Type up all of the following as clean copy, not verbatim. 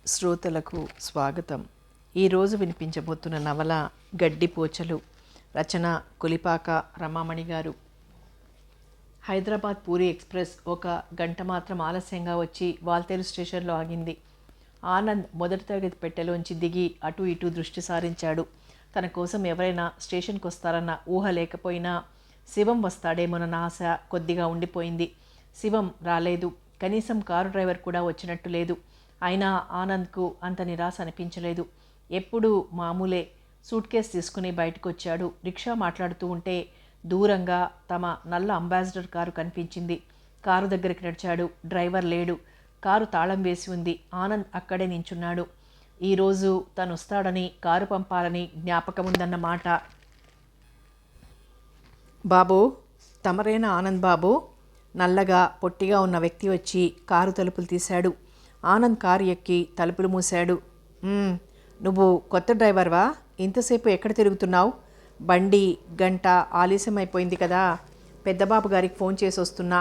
శ్రోతలకు స్వాగతం. ఈరోజు వినిపించబోతున్న నవల గడ్డిపోచలు. రచన కొలిపాక రమామణి గారు. హైదరాబాద్ పూరి ఎక్స్ప్రెస్ ఒక గంట మాత్రం ఆలస్యంగా వచ్చి వాల్తేరు స్టేషన్లో ఆగింది. ఆనంద్ మొదటి తరగతి పెట్టెలోంచి దిగి అటు ఇటు దృష్టి సారించాడు. తన కోసం ఎవరైనా స్టేషన్కి వస్తారన్న ఊహ లేకపోయినా శివం వస్తాడేమోనన్న ఆశ కొద్దిగా ఉండిపోయింది. శివం రాలేదు. కనీసం కారు డ్రైవర్ కూడా వచ్చినట్టు లేదు. అయినా ఆనంద్కు అంత నిరాశ అనిపించలేదు. ఎప్పుడూ మామూలే. సూట్ కేస్ తీసుకుని బయటకు వచ్చాడు. రిక్షా మాట్లాడుతూ ఉంటే దూరంగా తమ నల్ల అంబాసిడర్ కారు కనిపించింది. కారు దగ్గరికి నడిచాడు. డ్రైవర్ లేడు. కారు తాళం వేసి ఉంది. ఆనంద్ అక్కడే నించున్నాడు. ఈరోజు తను వస్తాడని, కారు పంపాలని జ్ఞాపకముందన్న మాట. బాబు, తమరేనా ఆనంద్ బాబు? నల్లగా పొట్టిగా ఉన్న వ్యక్తి వచ్చి కారు తలుపులు తీశాడు. ఆనంద్ కారు ఎక్కి తలుపులు మూశాడు. నువ్వు కొత్త డ్రైవర్వా? ఇంతసేపు ఎక్కడ తిరుగుతున్నావు? బండి గంట ఆలస్యమైపోయింది కదా. పెద్దబాబు గారికి ఫోన్ చేసి వస్తున్నా.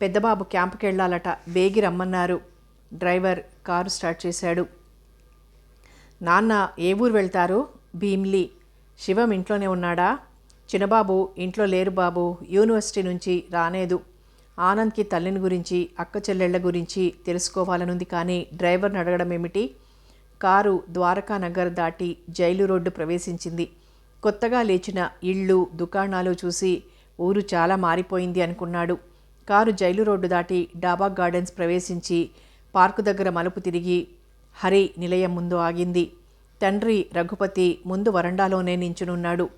పెద్దబాబు క్యాంపుకి వెళ్ళాలట, బేగి రమ్మన్నారు. డ్రైవర్ కారు స్టార్ట్ చేశాడు. నాన్న ఏ ఊరు వెళ్తారు? భీమ్లీ. శివం ఇంట్లోనే ఉన్నాడా? చిన్నబాబు ఇంట్లో లేరు బాబు, యూనివర్సిటీ నుంచి రానేదు. ఆనంద్కి తల్లిని గురించి, అక్క చెల్లెళ్ల గురించి తెలుసుకోవాలనుంది, కానీ డ్రైవర్ని అడగడం ఏమిటి? కారు ద్వారకా నగర్ దాటి జైలు రోడ్డు ప్రవేశించింది. కొత్తగా లేచిన ఇళ్ళు, దుకాణాలు చూసి ఊరు చాలా మారిపోయింది అనుకున్నాడు. కారు జైలు రోడ్డు దాటి డాబా గార్డెన్స్ ప్రవేశించి పార్కు దగ్గర మలుపు తిరిగి హరి నిలయం ముందు ఆగింది. తండ్రి రఘుపతి ముందు వరండాలోనే నించునున్నాడు.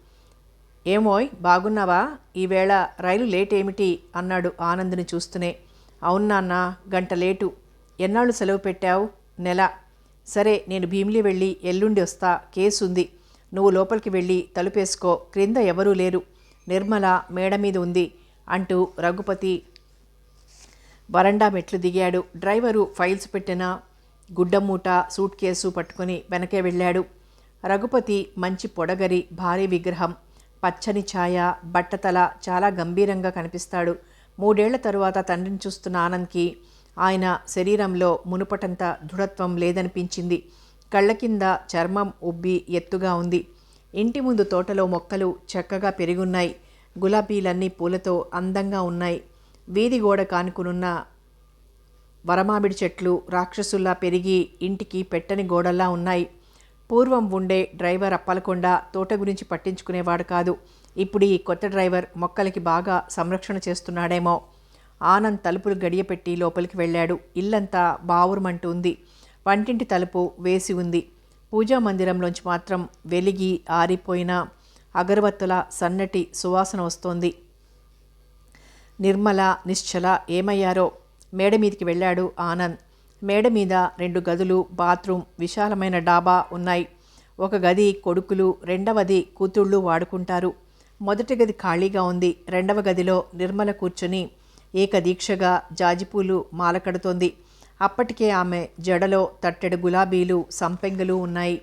ఏమోయ్, బాగున్నావా? ఈవేళ రైలు లేట్ ఏమిటి అన్నాడు ఆనంద్ని చూస్తూనే. అవును నాన్న, గంట లేటు. ఎన్నాళ్ళు సెలవు పెట్టావు? నెల. సరే, నేను భీమిలి వెళ్ళి ఎల్లుండి వస్తా. కేసు ఉంది. నువ్వు లోపలికి వెళ్ళి తలుపేసుకో. క్రింద ఎవరూ లేరు. నిర్మల మేడ మీద ఉంది అంటూ రఘుపతి వరండా మెట్లు దిగాడు. డ్రైవరు ఫైల్స్ పెట్టిన గుడ్డమూట, సూట్ కేసు పట్టుకుని వెనకే వెళ్ళాడు. రఘుపతి మంచి పొడగరి భారీ విగ్రహం. పచ్చని ఛాయ, బట్టతల, చాలా గంభీరంగా కనిపిస్తాడు. 3 ఏళ్ల తరువాత తండ్రిని చూస్తున్న ఆనంద్కి ఆయన శరీరంలో మునుపటంత దృఢత్వం లేదనిపించింది. కళ్ళ కింద చర్మం ఉబ్బి ఎత్తుగా ఉంది. ఇంటి ముందు తోటలో మొక్కలు చక్కగా పెరిగున్నాయి. గులాబీలన్నీ పూలతో అందంగా ఉన్నాయి. వీధి గోడ కానుకునున్న వరమామిడి చెట్లు రాక్షసుల్లా పెరిగి ఇంటికి పెట్టని గోడల్లా ఉన్నాయి. పూర్వం ఉండే డ్రైవర్ అప్పలకొండ తోట గురించి పట్టించుకునేవాడు కాదు. ఇప్పుడు ఈ కొత్త డ్రైవర్ మొక్కలకి బాగా సంరక్షణ చేస్తున్నాడేమో. ఆనంద్ తలుపులు గడియపెట్టి లోపలికి వెళ్ళాడు. ఇల్లంతా బావురుమంటూ ఉంది. వంటింటి తలుపు వేసి ఉంది. పూజా మందిరంలోంచి మాత్రం వెలిగి ఆరిపోయిన అగరవత్తుల సన్నటి సువాసన వస్తోంది. నిర్మల, నిశ్చల ఏమయ్యారో? మేడ మీదికి వెళ్ళాడు ఆనంద్. మేడ మీద 2 గదులు, బాత్రూమ్, విశాలమైన డాబా ఉన్నాయి. ఒక గది కొడుకులు, రెండవది కూతుళ్ళు వాడుకుంటారు. మొదటి గది ఖాళీగా ఉంది. రెండవ గదిలో నిర్మల కూర్చొని ఏకదీక్షగా జాజిపూలు మాల కడుతోంది. అప్పటికే ఆమె జడలో తట్టెడు గులాబీలు, సంపెంగలు ఉన్నాయి.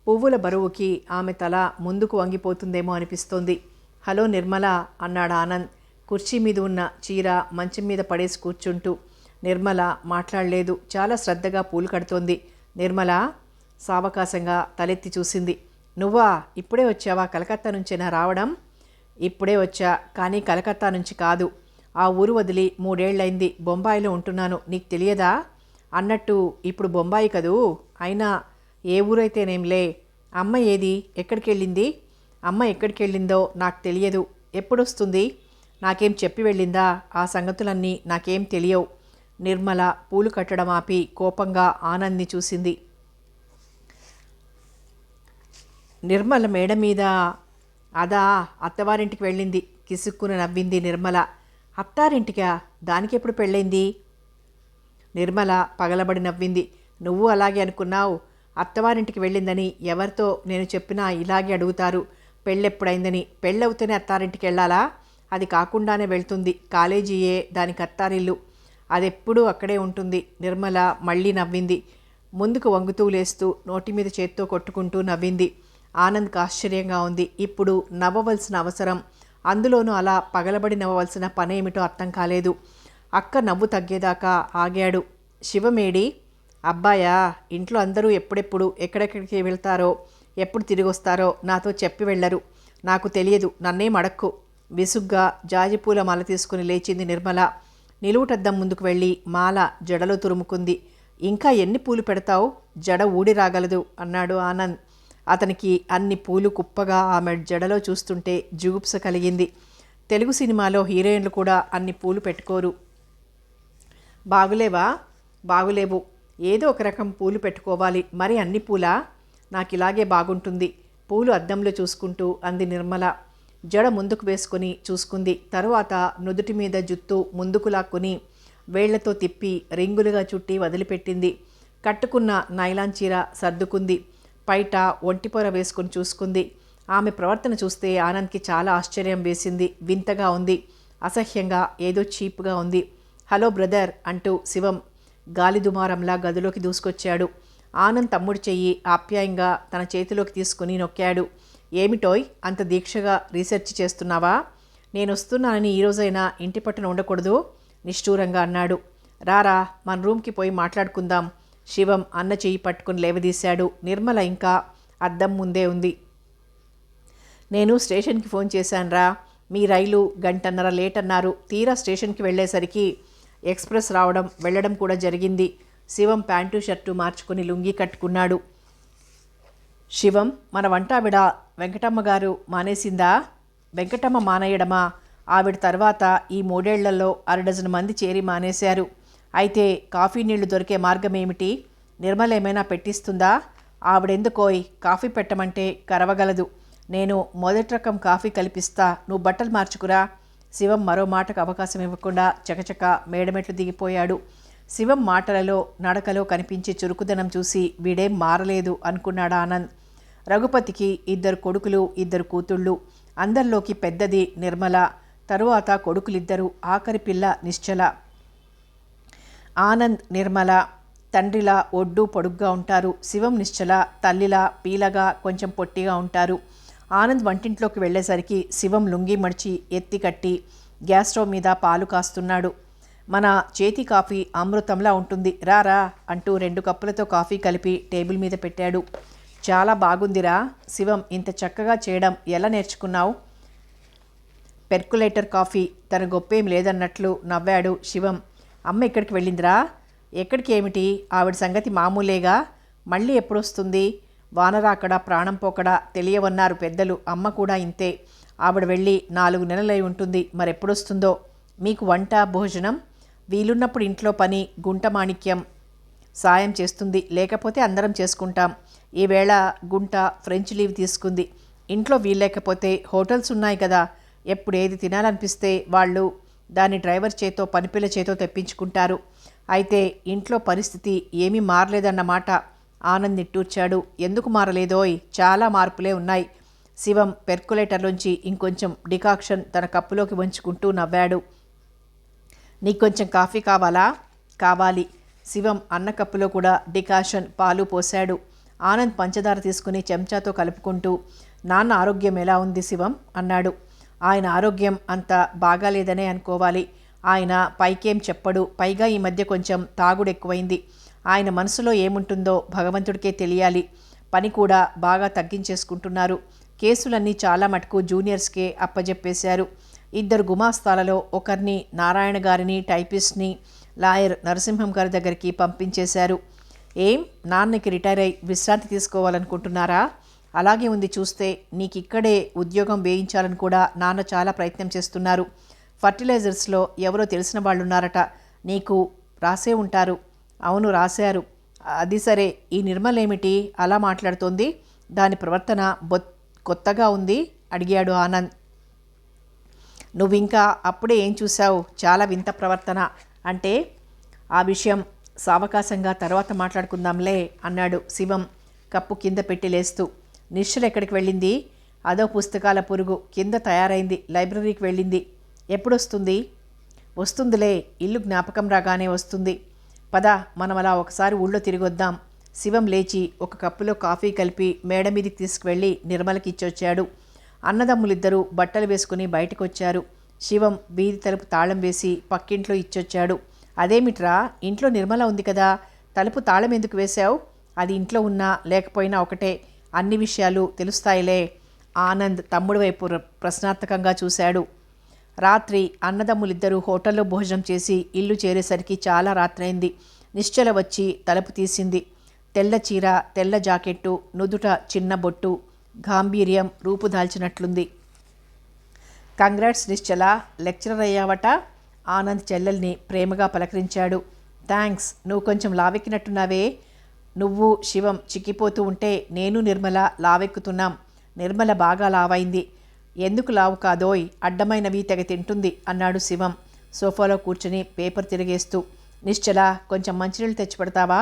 పువ్వుల బరువుకి ఆమె తల ముందుకు వంగిపోతుందేమో అనిపిస్తోంది. హలో నిర్మల అన్నాడు ఆనంద్ కుర్చీ మీద ఉన్న చీర మంచం మీద పడేసి కూర్చుంటూ. నిర్మల మాట్లాడలేదు. చాలా శ్రద్ధగా పూలు కడుతోంది. నిర్మల సావకాశంగా తలెత్తి చూసింది. నువ్వా? ఇప్పుడే వచ్చావా? కలకత్తా నుంచేనా రావడం? ఇప్పుడే వచ్చా, కానీ కలకత్తా నుంచి కాదు. ఆ ఊరు వదిలి 3 ఏళ్లైంది. బొంబాయిలో ఉంటున్నాను. నీకు తెలియదా? అన్నట్టు ఇప్పుడు బొంబాయి కదూ. అయినా ఏ ఊరైతేనేంలే. అమ్మ ఏది? ఎక్కడికి వెళ్ళింది? అమ్మ ఎక్కడికి వెళ్ళిందో నాకు తెలియదు. ఎప్పుడొస్తుంది? నాకేం చెప్పి వెళ్ళిందా? ఆ సంగతులన్నీ నాకేం తెలియవు. నిర్మల పూలు కట్టడం ఆపి కోపంగా ఆనంద్ని చూసింది. నిర్మల మేడ మీద అదా? అత్తవారింటికి వెళ్ళింది. కిసుక్కున నవ్వింది నిర్మల. అత్తారింటికా? దానికెప్పుడు పెళ్ళైంది? నిర్మల పగలబడి నవ్వింది. నువ్వు అలాగే అనుకున్నావు. అత్తవారింటికి వెళ్ళిందని ఎవరితో నేను చెప్పినా ఇలాగే అడుగుతారు, పెళ్ళెప్పుడైందని. పెళ్ళవుతూనే అత్తారింటికి వెళ్ళాలా? అది కాకుండానే వెళ్తుంది. కాలేజీయే దానికి అత్తారిల్లు. అదెప్పుడూ అక్కడే ఉంటుంది. నిర్మల మళ్ళీ నవ్వింది. ముందుకు వంగుతూ లేస్తూ నోటి మీద చేత్తో కొట్టుకుంటూ నవ్వింది. ఆనంద్కి ఆశ్చర్యంగా ఉంది. ఇప్పుడు నవ్వవలసిన అవసరం, అందులోనూ అలా పగలబడి నవ్వవలసిన పనేమిటో అర్థం కాలేదు. అక్క నవ్వు తగ్గేదాకా ఆగాడు. శివమేడి? అబ్బాయా, ఇంట్లో అందరూ ఎప్పుడెప్పుడు ఎక్కడెక్కడికి వెళ్తారో ఎప్పుడు తిరిగి వస్తారో నాతో చెప్పి వెళ్ళరు. నాకు తెలియదు, నన్నేం అడక్కు. విసుగ్గా జాజిపూల మాల తీసుకుని లేచింది నిర్మల. నిలువుటద్దం ముందుకు వెళ్ళి మాల జడలో తురుముకుంది. ఇంకా ఎన్ని పూలు పెడతావు? జడ ఊడి రాగలదు అన్నాడు ఆనంద్. అతనికి అన్ని పూలు కుప్పగా ఆమె జడలో చూస్తుంటే జుగుప్స కలిగింది. తెలుగు సినిమాలో హీరోయిన్లు కూడా అన్ని పూలు పెట్టుకోరు. బాగులేవా? బాగులేవు. ఏదో ఒక రకం పూలు పెట్టుకోవాలి, మరి అన్ని పూలా? నాకు ఇలాగే బాగుంటుంది. పూలు అద్దంలో చూసుకుంటూ అంది నిర్మల. జడ ముందుకు వేసుకుని చూసుకుంది. తరువాత నుదుటి మీద జుత్తు ముందుకు లాక్కుని వేళ్లతో తిప్పి రింగులుగా చుట్టి వదిలిపెట్టింది. కట్టుకున్న నైలాన్ చీర సర్దుకుంది. పైట ఒంటిపొర వేసుకుని చూసుకుంది. ఆమె ప్రవర్తన చూస్తే ఆనంద్కి చాలా ఆశ్చర్యం వేసింది. వింతగా ఉంది, అసహ్యంగా, ఏదో చీప్గా ఉంది. హలో బ్రదర్ అంటూ శివం గాలి దుమారంలా గదిలోకి దూసుకొచ్చాడు. ఆనంద్ తమ్ముడి చెయ్యి ఆప్యాయంగా తన చేతిలోకి తీసుకుని నొక్కాడు. ఏమిటోయ్ అంత దీక్షగా రీసెర్చ్ చేస్తున్నావా? నేను వస్తున్నానని ఈరోజైనా ఇంటి పట్టున ఉండకూడదు? నిష్ఠూరంగా అన్నాడు. రారా, మన రూమ్కి పోయి మాట్లాడుకుందాం. శివం అన్న చెయ్యి పట్టుకుని లేవదీశాడు. నిర్మల ఇంకా అద్దం ముందే ఉంది. నేను స్టేషన్కి ఫోన్ చేశానురా. మీ రైలు గంటన్నర లేట్ అన్నారు. తీరా స్టేషన్కి వెళ్ళేసరికి ఎక్స్ప్రెస్ రావడం వెళ్ళడం కూడా జరిగింది. శివం ప్యాంటు షర్టు మార్చుకుని లుంగీ కట్టుకున్నాడు. శివం, మన వంటావిడ వెంకటమ్మ గారు మానేసిందా? వెంకటమ్మ మానేయడమా? ఆవిడ తర్వాత ఈ 3 ఏళ్లలో 6 మంది చేరి మానేశారు. అయితే కాఫీ నీళ్లు దొరికే మార్గం ఏమిటి? నిర్మల ఏమైనా పెట్టిస్తుందా? ఆవిడెందుకోయ్ కాఫీ పెట్టమంటే కరవగలదు. నేను మొదటి రకం కాఫీ కల్పిస్తా, నువ్వు బట్టలు మార్చుకురా. శివం మరో మాటకు అవకాశం ఇవ్వకుండా చకచక మేడమెట్లు దిగిపోయాడు. శివం మాటలలో నడకలో కనిపించే చురుకుదనం చూసి వీడేం మారలేదు అనుకున్నాడు ఆనంద్. రఘుపతికి 2 కొడుకులు 2 కూతుళ్ళు. అందరిలోకి పెద్దది నిర్మల. తరువాత కొడుకులిద్దరు, ఆఖరి పిల్ల నిశ్చల. ఆనంద్ నిర్మల తండ్రిలా ఒడ్డు పొడుగ్గా ఉంటారు. శివం నిశ్చల తల్లిలా పీలగా కొంచెం పొట్టిగా ఉంటారు. ఆనంద్ వంటింట్లోకి వెళ్ళేసరికి శివం లుంగి మడిచి ఎత్తి కట్టి గ్యాస్ స్టవ్ మీద పాలు కాస్తున్నాడు. మన చేతి కాఫీ అమృతంలా ఉంటుంది, రారా అంటూ 2 కప్పులతో కాఫీ కలిపి టేబుల్ మీద పెట్టాడు. చాలా బాగుందిరా. శివం, ఇంత చక్కగా చేయడం ఎలా నేర్చుకున్నావు? పెర్కులేటర్ కాఫీ. తన గొప్పేం లేదన్నట్లు నవ్వాడు శివం. అమ్మ ఎక్కడికి వెళ్ళిందిరా? ఎక్కడికి ఏమిటి, ఆవిడ సంగతి మామూలేగా. మళ్ళీ ఎప్పుడొస్తుంది? వానరాకడా ప్రాణం పోకడా తెలియవన్నారు పెద్దలు. అమ్మ కూడా ఇంతే. ఆవిడ వెళ్ళి 4 నెలలై ఉంటుంది. మరెప్పుడొస్తుందో? మీకు వంట భోజనం వీలున్నప్పుడు ఇంట్లో పని గుంట మాణిక్యం సాయం చేస్తుంది, లేకపోతే అందరం చేసుకుంటాం. ఈవేళ గుంట ఫ్రెంచ్ లీవ్ తీసుకుంది. ఇంట్లో వీల్లేకపోతే హోటల్స్ ఉన్నాయి కదా, ఎప్పుడు ఏది తినాలనిపిస్తే వాళ్ళు దాన్ని డ్రైవర్ చేతో పనిపిల్ల చేతో తెప్పించుకుంటారు. అయితే ఇంట్లో పరిస్థితి ఏమీ మారలేదన్నమాట. ఆనంద్ నిట్టూర్చాడు. ఎందుకు మారలేదోయ్, చాలా మార్పులే ఉన్నాయి. శివం పెర్కులేటర్లోంచి ఇంకొంచెం డికాక్షన్ తన కప్పులోకి వంచుకుంటూ నవ్వాడు. నీకొంచెం కాఫీ కావాలా? కావాలి. శివం అన్న కప్పులో కూడా డికాషన్ పాలు పోశాడు. ఆనంద్ పంచదార తీసుకుని చెంచాతో కలుపుకుంటూ, నాన్న ఆరోగ్యం ఎలా ఉంది శివం అన్నాడు. ఆయన ఆరోగ్యం అంత బాగాలేదనే అనుకోవాలి. ఆయన పైకేం చెప్పడు. పైగా ఈ మధ్య కొంచెం తాగుడు ఎక్కువైంది. ఆయన మనసులో ఏముంటుందో భగవంతుడికే తెలియాలి. పని కూడా బాగా తగ్గించేసుకుంటున్నారు. కేసులన్నీ చాలా మటుకు జూనియర్స్కే అప్పజెప్పేశారు. 2 గుమాస్తాలలో ఒకరిని నారాయణ గారిని టైపిస్ట్ని లాయర్ నరసింహం గారి దగ్గరికి పంపించేశారు. ఏం, నాన్నకి రిటైర్ అయి విశ్రాంతి తీసుకోవాలనుకుంటున్నారా? అలాగే ఉంది చూస్తే. నీకు ఇక్కడే ఉద్యోగం వేయించాలని కూడా నాన్న చాలా ప్రయత్నం చేస్తున్నారు. ఫర్టిలైజర్స్లో ఎవరో తెలిసిన వాళ్ళు ఉన్నారట. నీకు రాసే ఉంటారు. అవును, రాశారు. అది సరే, ఈ నిర్మల్ ఏమిటి అలా మాట్లాడుతోంది? దాని ప్రవర్తన కొత్తగా ఉంది అడిగాడు ఆనంద్. నువ్వింకా అప్పుడే ఏం చూసావు? చాలా వింత ప్రవర్తన. అంటే ఆ విషయం సావకాశంగా తర్వాత మాట్లాడుకుందాంలే అన్నాడు శివం కప్పు కింద పెట్టి లేస్తూ. నిశ్చల ఎక్కడికి వెళ్ళింది? అదో పుస్తకాల పురుగు కింద తయారైంది. లైబ్రరీకి వెళ్ళింది. ఎప్పుడొస్తుంది? వస్తుందిలే, ఇల్లు జ్ఞాపకం రాగానే వస్తుంది. పద, మనం అలా ఒకసారి ఊళ్ళో తిరిగొద్దాం. శివం లేచి ఒక కప్పులో కాఫీ కలిపి మేడ మీదకి తీసుకువెళ్ళి నిర్మలకి ఇచ్చొచ్చాడు. అన్నదమ్ములిద్దరూ బట్టలు వేసుకుని బయటకొచ్చారు. శివం వీధి తలుపు తాళం వేసి పక్కింట్లో ఇచ్చొచ్చాడు. అదేమిట్రా, ఇంట్లో నిర్మల ఉంది కదా, తలుపు తాళం ఎందుకు వేశావు? అది ఇంట్లో ఉన్నా లేకపోయినా ఒకటే, అన్ని విషయాలు తెలుస్తాయిలే. ఆనంద్ తమ్ముడి వైపు ప్రశ్నార్థకంగా చూశాడు. రాత్రి అన్నదమ్ములిద్దరూ హోటల్లో భోజనం చేసి ఇల్లు చేరేసరికి చాలా రాత్రైంది. నిశ్చల వచ్చి తలుపు తీసింది. తెల్ల చీర, తెల్ల జాకెట్టు, నుదుట చిన్న బొట్టు, గాంభీర్యం రూపుదాల్చినట్లుంది. కంగ్రాట్స్ నిశ్చల, లెక్చరర్ అయ్యావట? ఆనంద్ చెల్లెల్ని ప్రేమగా పలకరించాడు. థ్యాంక్స్, నువ్వు కొంచెం లావెక్కినట్టున్నావే. నువ్వు శివం చిక్కిపోతూ ఉంటే నేను నిర్మల లావెక్కుతున్నాం. నిర్మల బాగా లావైంది. ఎందుకు లావు కాదోయ్, అడ్డమైనవి తెగ తింటుంది అన్నాడు శివం సోఫాలో కూర్చుని పేపర్ తిరిగేస్తూ. నిశ్చల, కొంచెం మంచినీళ్ళు తెచ్చిపెడతావా?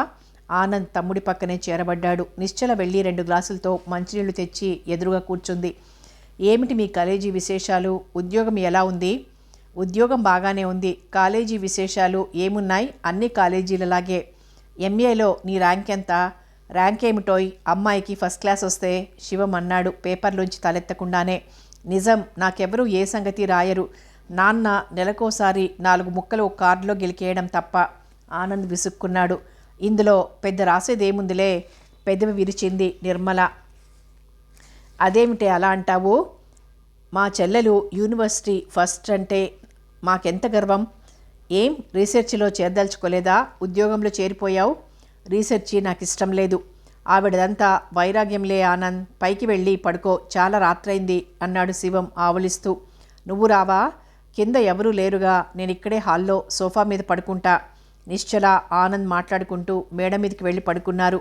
ఆనంద్ తమ్ముడి పక్కనే చేరబడ్డాడు. నిశ్చల వెళ్ళి 2 గ్లాసులతో మంచినీళ్లు తెచ్చి ఎదురుగా కూర్చుంది. ఏమిటి మీ కాలేజీ విశేషాలు? ఉద్యోగం ఎలా ఉంది? ఉద్యోగం బాగానే ఉంది. కాలేజీ విశేషాలు ఏమున్నాయి? అన్ని కాలేజీలలాగే. ఎంఏలో నీ ర్యాంక్ ఎంత? ర్యాంక్ ఏమిటోయ్, అమ్మాయికి ఫస్ట్ క్లాస్ వస్తే? శివం అన్నాడు పేపర్లోంచి తలెత్తకుండానే. నిజం, నాకెవరూ ఏ సంగతి రాయరు. నాన్న నెలకోసారి 4 ముక్కలు కార్డులో గెలికేయడం తప్ప. ఆనంద్ విసుక్కున్నాడు. ఇందులో పెద్ద రాసేదేముందిలే, పెదవి విరిచింది నిర్మల. అదేమిటే అలా అంటావు? మా చెల్లెలు యూనివర్సిటీ ఫస్ట్ అంటే మాకెంత గర్వం. ఏం రీసెర్చ్లో చేరదలుచుకోలేదా? ఉద్యోగంలో చేరిపోయావు. రీసెర్చి నాకు ఇష్టం లేదు. ఆవిడదంతా వైరాగ్యంలే ఆనంద్, పైకి వెళ్ళి పడుకో, చాలా రాత్రైంది అన్నాడు శివం ఆవలిస్తూ. నువ్వు రావా? కింద ఎవరూ లేరుగా, నేనిక్కడే హాల్లో సోఫా మీద పడుకుంటా. నిశ్చల, ఆనంద్ మాట్లాడుకుంటూ మేడ మీదకి వెళ్ళి పడుకున్నారు.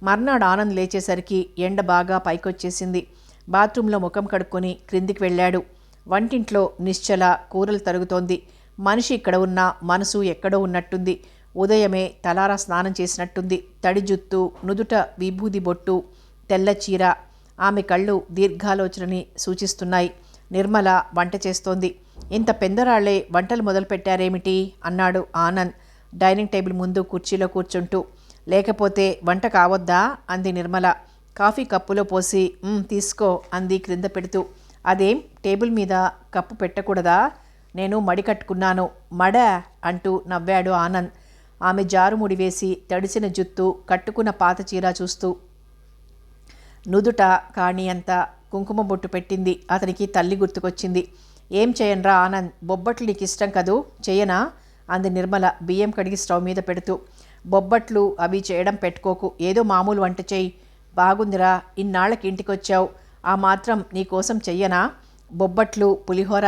మర్నాడు ఆనంద్ లేచేసరికి ఎండ బాగా పైకొచ్చేసింది. బాత్రూంలో ముఖం కడుక్కొని క్రిందికి వెళ్ళాడు. వంటింట్లో నిశ్చల కూరలు తరుగుతోంది. మనిషి ఇక్కడ ఉన్నా మనసు ఎక్కడో ఉన్నట్టుంది. ఉదయమే తలారా స్నానం చేసినట్టుంది. తడి జుత్తు, నుదుట విభూది బొట్టు, తెల్ల చీర. ఆమె కళ్ళు దీర్ఘాలోచనని సూచిస్తున్నాయి. నిర్మల వంట చేస్తోంది. ఇంత పెందరాళ్లే వంటలు మొదలుపెట్టారేమిటి అన్నాడు ఆనంద్ డైనింగ్ టేబుల్ ముందు కుర్చీలో కూర్చుంటూ. లేకపోతే వంట కావద్దా అంది నిర్మల. కాఫీ కప్పులో పోసి తీసుకో అంది క్రింద పెడుతూ. అదేం టేబుల్ మీద కప్పు పెట్టకూడదా? నేను మడి కట్టుకున్నాను. మడ అంటూ నవ్వాడు ఆనంద్. ఆమె జారుముడి వేసి తడిసిన జుత్తు, కట్టుకున్న పాత చీర చూస్తూ నుదుట కాణి అంత కుంకుమ బొట్టు పెట్టింది. అతనికి తల్లి గుర్తుకొచ్చింది. ఏం చేయనరా ఆనంద్, బొబ్బట్లు నీకు ఇష్టం కదూ, చెయ్యనా అంది నిర్మల బియ్యం కడిగి స్టవ్ మీద పెడుతూ. బొబ్బట్లు అవి చేయడం పెట్టుకోకు, ఏదో మామూలు వంట చెయ్యి. బాగుందిరా, ఇన్నాళ్ళకి ఇంటికొచ్చావు, ఆ మాత్రం నీకోసం చెయ్యనా? బొబ్బట్లు, పులిహోర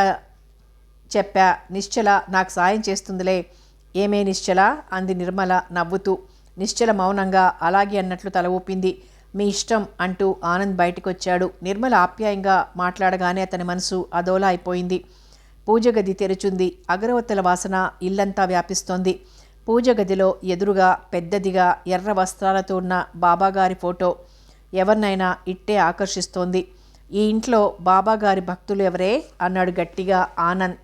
చెప్పా. నిశ్చల నాకు సాయం చేస్తుందిలే. ఏమే నిశ్చల అంది నిర్మల నవ్వుతూ. నిశ్చల మౌనంగా అలాగే అన్నట్లు తల ఊపింది. మీ ఇష్టం అంటూ ఆనంద్ బయటకొచ్చాడు. నిర్మల ఆప్యాయంగా మాట్లాడగానే అతని మనసు అదోలా అయిపోయింది. పూజ గది తెరుచుంది. అగరవత్తల వాసన ఇల్లంతా వ్యాపిస్తోంది. పూజ గదిలో ఎదురుగా పెద్దదిగా ఎర్ర వస్త్రాలతో ఉన్న బాబాగారి ఫోటో ఎవరినైనా ఇట్టే ఆకర్షిస్తోంది. ఈ ఇంట్లో బాబాగారి భక్తులు ఎవరే అన్నాడు గట్టిగా ఆనంద్.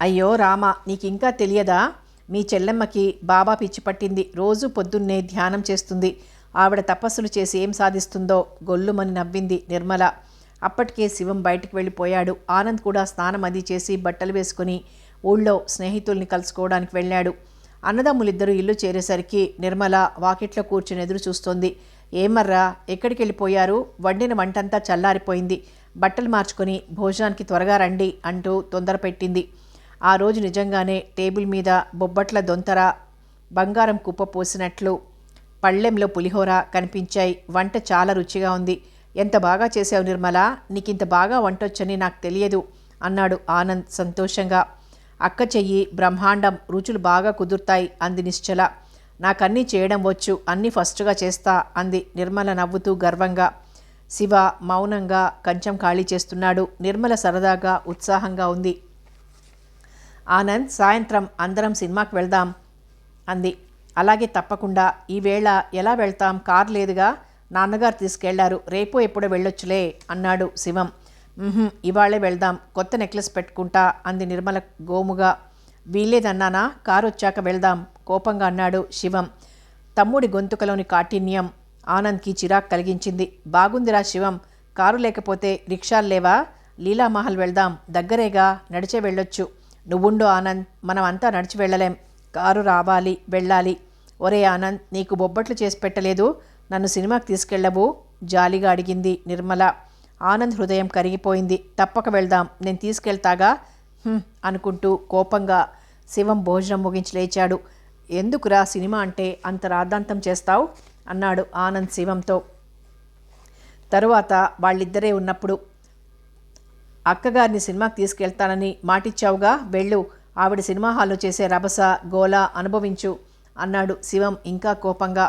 అయ్యో రామ, నీకింకా తెలియదా? మీ చెల్లెమ్మకి బాబా పిచ్చి పట్టింది. రోజు పొద్దున్నే ధ్యానం చేస్తుంది. ఆవిడ తపస్సులు చేసి ఏం సాధిస్తుందో గొల్లుమని నవ్వింది నిర్మల. అప్పటికే శివం బయటికి వెళ్ళిపోయాడు. ఆనంద్ కూడా స్నానం అది చేసి బట్టలు వేసుకుని ఊళ్ళో స్నేహితుల్ని కలుసుకోవడానికి వెళ్ళాడు. అన్నదమ్ములిద్దరూ ఇల్లు చేరేసరికి నిర్మల వాకిట్లో కూర్చుని ఎదురు చూస్తోంది. ఏమర్రా, ఎక్కడికి వెళ్ళిపోయారు? వండిన వంటంతా చల్లారిపోయింది. బట్టలు మార్చుకొని భోజనానికి త్వరగా రండి అంటూ తొందర పెట్టింది. ఆ రోజు నిజంగానే టేబుల్ మీద బొబ్బట్ల దొంతర, బంగారం కుప్ప పోసినట్లు పళ్ళెంలో పులిహోర కనిపించాయి. వంట చాలా రుచిగా ఉంది. ఎంత బాగా చేసావు నిర్మల, నీకింత బాగా వంటొచ్చని నాకు తెలియదు అన్నాడు ఆనంద్ సంతోషంగా. అక్క చెయ్యి బ్రహ్మాండం, రుచులు బాగా కుదురుతాయి అంది నిశ్చల. నాకన్నీ చేయడం వచ్చు, అన్నీ ఫస్ట్గా చేస్తా అంది నిర్మల నవ్వుతూ గర్వంగా. శివ మౌనంగా కంచం ఖాళీ చేస్తున్నాడు. నిర్మల సరదాగా ఉత్సాహంగా ఉంది. ఆనంద్, సాయంత్రం అందరం సినిమాకి వెళ్దాం అంది. అలాగే తప్పకుండా. ఈవేళ ఎలా వెళ్తాం? కారు లేదుగా, నాన్నగారు తీసుకెళ్లారు. రేపు ఎప్పుడో వెళ్ళొచ్చులే అన్నాడు శివం. ఇవాళే వెళ్దాం, కొత్త నెక్లెస్ పెట్టుకుంటా అంది నిర్మల గోముగా. వీల్లేదన్నానా, కారు వచ్చాక వెళ్దాం కోపంగా అన్నాడు శివం. తమ్ముడి గొంతుకలోని కాఠిన్యం ఆనంద్కి చిరాకు కలిగించింది. బాగుందిరా శివం, కారు లేకపోతే రిక్షాలు లేవా? లీలామహల్ వెళ్దాం, దగ్గరేగా, నడిచే వెళ్ళొచ్చు. నువ్వుండు ఆనంద్, మనం అంతా నడిచి వెళ్ళలేం, కారు రావాలి, వెళ్ళాలి. ఒరే ఆనంద్, నీకు బొబ్బట్లు చేసి పెట్టలేదు, నన్ను సినిమాకి తీసుకెళ్ళవు? జాలిగా అడిగింది నిర్మల. ఆనంద్ హృదయం కరిగిపోయింది. తప్పక వెళ్దాం, నేను తీసుకెళ్తాగా అనుకుంటూ కోపంగా శివం భోజనం ముగించి లేచాడు. ఎందుకురా సినిమా అంటే అంత రాద్ధాంతం చేస్తావు అన్నాడు ఆనంద్ శివంతో. తరువాత వాళ్ళిద్దరే ఉన్నప్పుడు, అక్కగారిని సినిమాకి తీసుకెళ్తానని మాటిచ్చావుగా, వెళ్ళు, ఆవిడ సినిమా హాల్లో చేసే రభస గోల అనుభవించు అన్నాడు శివం ఇంకా కోపంగా.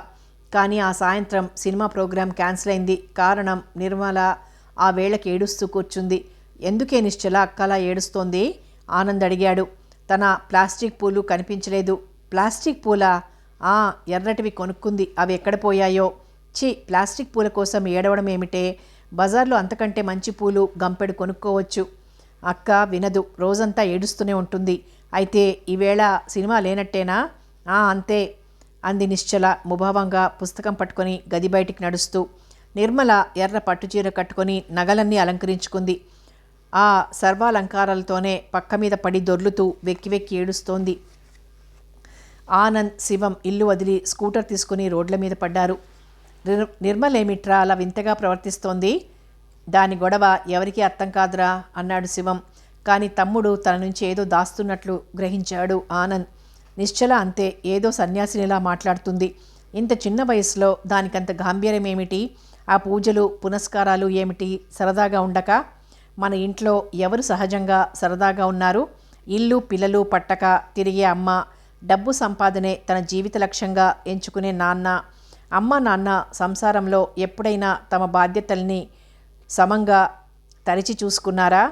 కానీ ఆ సాయంత్రం సినిమా ప్రోగ్రాం క్యాన్సిల్ అయింది. కారణం, నిర్మల ఆ వేళకి ఏడుస్తూ కూర్చుంది. ఎందుకే నిశ్చల అక్కలా ఏడుస్తోంది? ఆనంద్ అడిగాడు. తన ప్లాస్టిక్ పూలు కనిపించలేదు. ప్లాస్టిక్ పూలా? ఎర్రటివి కొనుక్కుంది, అవి ఎక్కడ పోయాయో. ప్లాస్టిక్ పూల కోసం ఏడవడం ఏమిటే, బజార్లో అంతకంటే మంచి పూలు గంపెడు కొనుక్కోవచ్చు. అక్క వినదు, రోజంతా ఏడుస్తూనే ఉంటుంది. అయితే ఈవేళ సినిమా లేనట్టేనా? అంతే అంది నిశ్చల ముభావంగా పుస్తకం పట్టుకొని గది బయటికి నడుస్తూ. నిర్మల ఎర్ర పట్టుచీర కట్టుకొని నగలన్నీ అలంకరించుకుంది. ఆ సర్వాలంకారాలతోనే పక్క మీద పడి దొర్లుతూ వెక్కి వెక్కి ఏడుస్తోంది. ఆనంద్ శివం ఇల్లు వదిలి స్కూటర్ తీసుకుని రోడ్ల మీద పడ్డారు. నిర్మలేమిట్రా అలా వింతగా ప్రవర్తిస్తోంది? దాని గొడవ ఎవరికీ అర్థం కాదురా అన్నాడు శివం. కానీ తమ్ముడు తన నుంచి ఏదో దాస్తున్నట్లు గ్రహించాడు ఆనంద్. నిశ్చల అంతే, ఏదో సన్యాసినిలా మాట్లాడుతుంది. ఇంత చిన్న వయసులో దానికంత గాంభీర్యం ఏమిటి? ఆ పూజలు పునస్కారాలు ఏమిటి? సరదాగా ఉండక? మన ఇంట్లో ఎవరు సహజంగా సరదాగా ఉన్నారు? ఇల్లు పిల్లలు పట్టక తిరిగే అమ్మ, డబ్బు సంపాదనే తన జీవిత లక్ష్యంగా ఎంచుకునే నాన్న. అమ్మ నాన్న సంసారంలో ఎప్పుడైనా తమ బాధ్యతల్ని సమంగా తరిచి చూసుకున్నారా?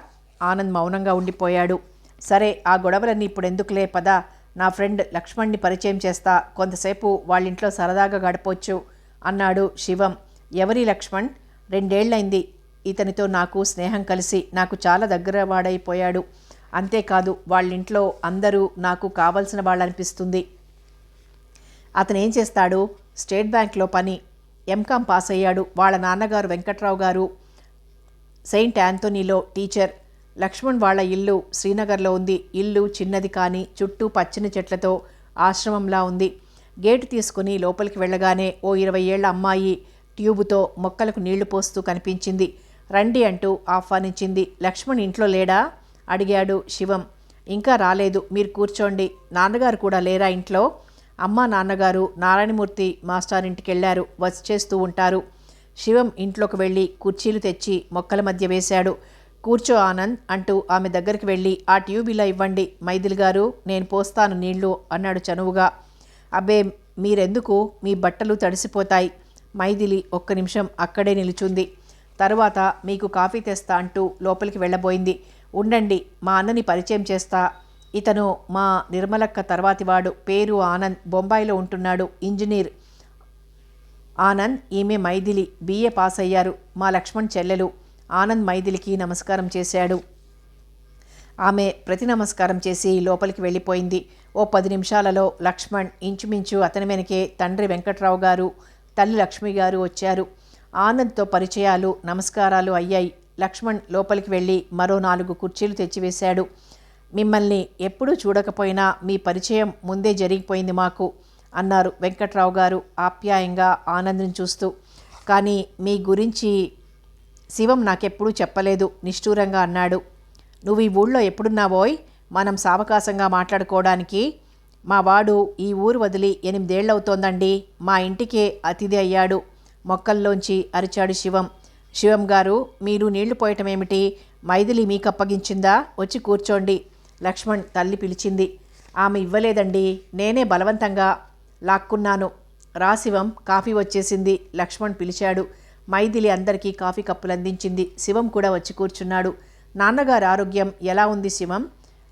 ఆనంద్ మౌనంగా ఉండిపోయాడు. సరే, ఆ గొడవలన్నీ ఇప్పుడు ఎందుకులే, పద, నా ఫ్రెండ్ లక్ష్మణ్ని పరిచయం చేస్తా, కొంతసేపు వాళ్ళింట్లో సరదాగా గడపొచ్చు అన్నాడు శివం. ఎవరి లక్ష్మణ్? 2 ఏళ్లైంది ఇతనితో నాకు స్నేహం కలిసి. నాకు చాలా దగ్గర వాడైపోయాడు. అంతేకాదు, వాళ్ళింట్లో అందరూ నాకు కావలసిన వాళ్ళనిపిస్తుంది. అతనేం చేస్తాడు? స్టేట్ బ్యాంక్లో పని. ఎంకామ్ పాస్ అయ్యాడు. వాళ్ళ నాన్నగారు వెంకట్రావు గారు సెయింట్ ఆంథోనీలో టీచర్. లక్ష్మణ్ వాళ్ళ ఇల్లు శ్రీనగర్లో ఉంది. ఇల్లు చిన్నది కానీ చుట్టూ పచ్చని చెట్లతో ఆశ్రమంలా ఉంది. గేటు తీసుకుని లోపలికి వెళ్ళగానే ఓ 20 ఏళ్ల అమ్మాయి ట్యూబుతో మొక్కలకు నీళ్లు పోస్తూ కనిపించింది. రండి అంటూ ఆహ్వానించింది. లక్ష్మణ్ ఇంట్లో లేడా అడిగాడు శివం. ఇంకా రాలేదు, మీరు కూర్చోండి. నాన్నగారు కూడా లేరా ఇంట్లో? అమ్మ నాన్నగారు నారాయణమూర్తి మాస్టారింటికి వెళ్ళారు, వచ్చేస్తూ ఉంటారు. శివం ఇంట్లోకి వెళ్ళి కుర్చీలు తెచ్చి మొక్కల మధ్య వేశాడు. కూర్చో ఆనంద్ అంటూ ఆమె దగ్గరికి వెళ్ళి, ఆ ట్యూబ్ ఇలా ఇవ్వండి మైథిలి గారు, నేను పోస్తాను నీళ్లు అన్నాడు చనువుగా. అబ్బే, మీరెందుకు, మీ బట్టలు తడిసిపోతాయి. మైథిలి ఒక్క నిమిషం అక్కడే నిలుచుంది. తరువాత మీకు కాఫీ తెస్తా అంటూ లోపలికి వెళ్ళబోయింది. ఉండండి, మా అన్నని పరిచయం చేస్తా. ఇతను మా నిర్మలక్క తర్వాతివాడు. పేరు ఆనంద్, బొంబాయిలో ఉంటున్నాడు, ఇంజనీర్. ఆనంద్, ఈమె మైథిలి, BA పాస్ అయ్యారు, మా లక్ష్మణ్ చెల్లెలు. ఆనంద్ మైథిలికి నమస్కారం చేశాడు. ఆమె ప్రతి నమస్కారం చేసి లోపలికి వెళ్ళిపోయింది. ఓ 10 నిమిషాలలో లక్ష్మణ్, ఇంచుమించు అతని వెనకే తండ్రి వెంకట్రావు గారు, తల్లి లక్ష్మి గారు వచ్చారు. ఆనంద్తో పరిచయాలు నమస్కారాలు అయ్యాయి. లక్ష్మణ్ లోపలికి వెళ్ళి మరో 4 కుర్చీలు తెచ్చివేశాడు. మిమ్మల్ని ఎప్పుడూ చూడకపోయినా మీ పరిచయం ముందే జరిగిపోయింది మాకు అన్నారు వెంకట్రావు గారు ఆప్యాయంగా ఆనంద్ని చూస్తూ. కానీ మీ గురించి శివం నాకెప్పుడూ చెప్పలేదు నిష్ఠూరంగా అన్నాడు. నువ్వు ఈ ఊళ్ళో ఎప్పుడున్నావోయ్? మనం సావకాశంగా మాట్లాడుకోవడానికి. మా వాడు ఈ ఊరు వదిలి 8 ఏళ్ళవుతోందండి. మా ఇంటికే అతిథి అయ్యాడు మొక్కల్లోంచి అరిచాడు శివం. శివం గారు, మీరు నీళ్లు పోయటం ఏమిటి? మైథిలి మీకు అప్పగించిందా? వచ్చి కూర్చోండి లక్ష్మణ్ తల్లి పిలిచింది. ఆమె ఇవ్వలేదండి, నేనే బలవంతంగా లాక్కున్నాను. రా శివం, కాఫీ వచ్చేసింది లక్ష్మణ్ పిలిచాడు. మైథిలి అందరికీ కాఫీ కప్పులు అందించింది. శివం కూడా వచ్చి కూర్చున్నాడు. నాన్నగారి ఆరోగ్యం ఎలా ఉంది శివం?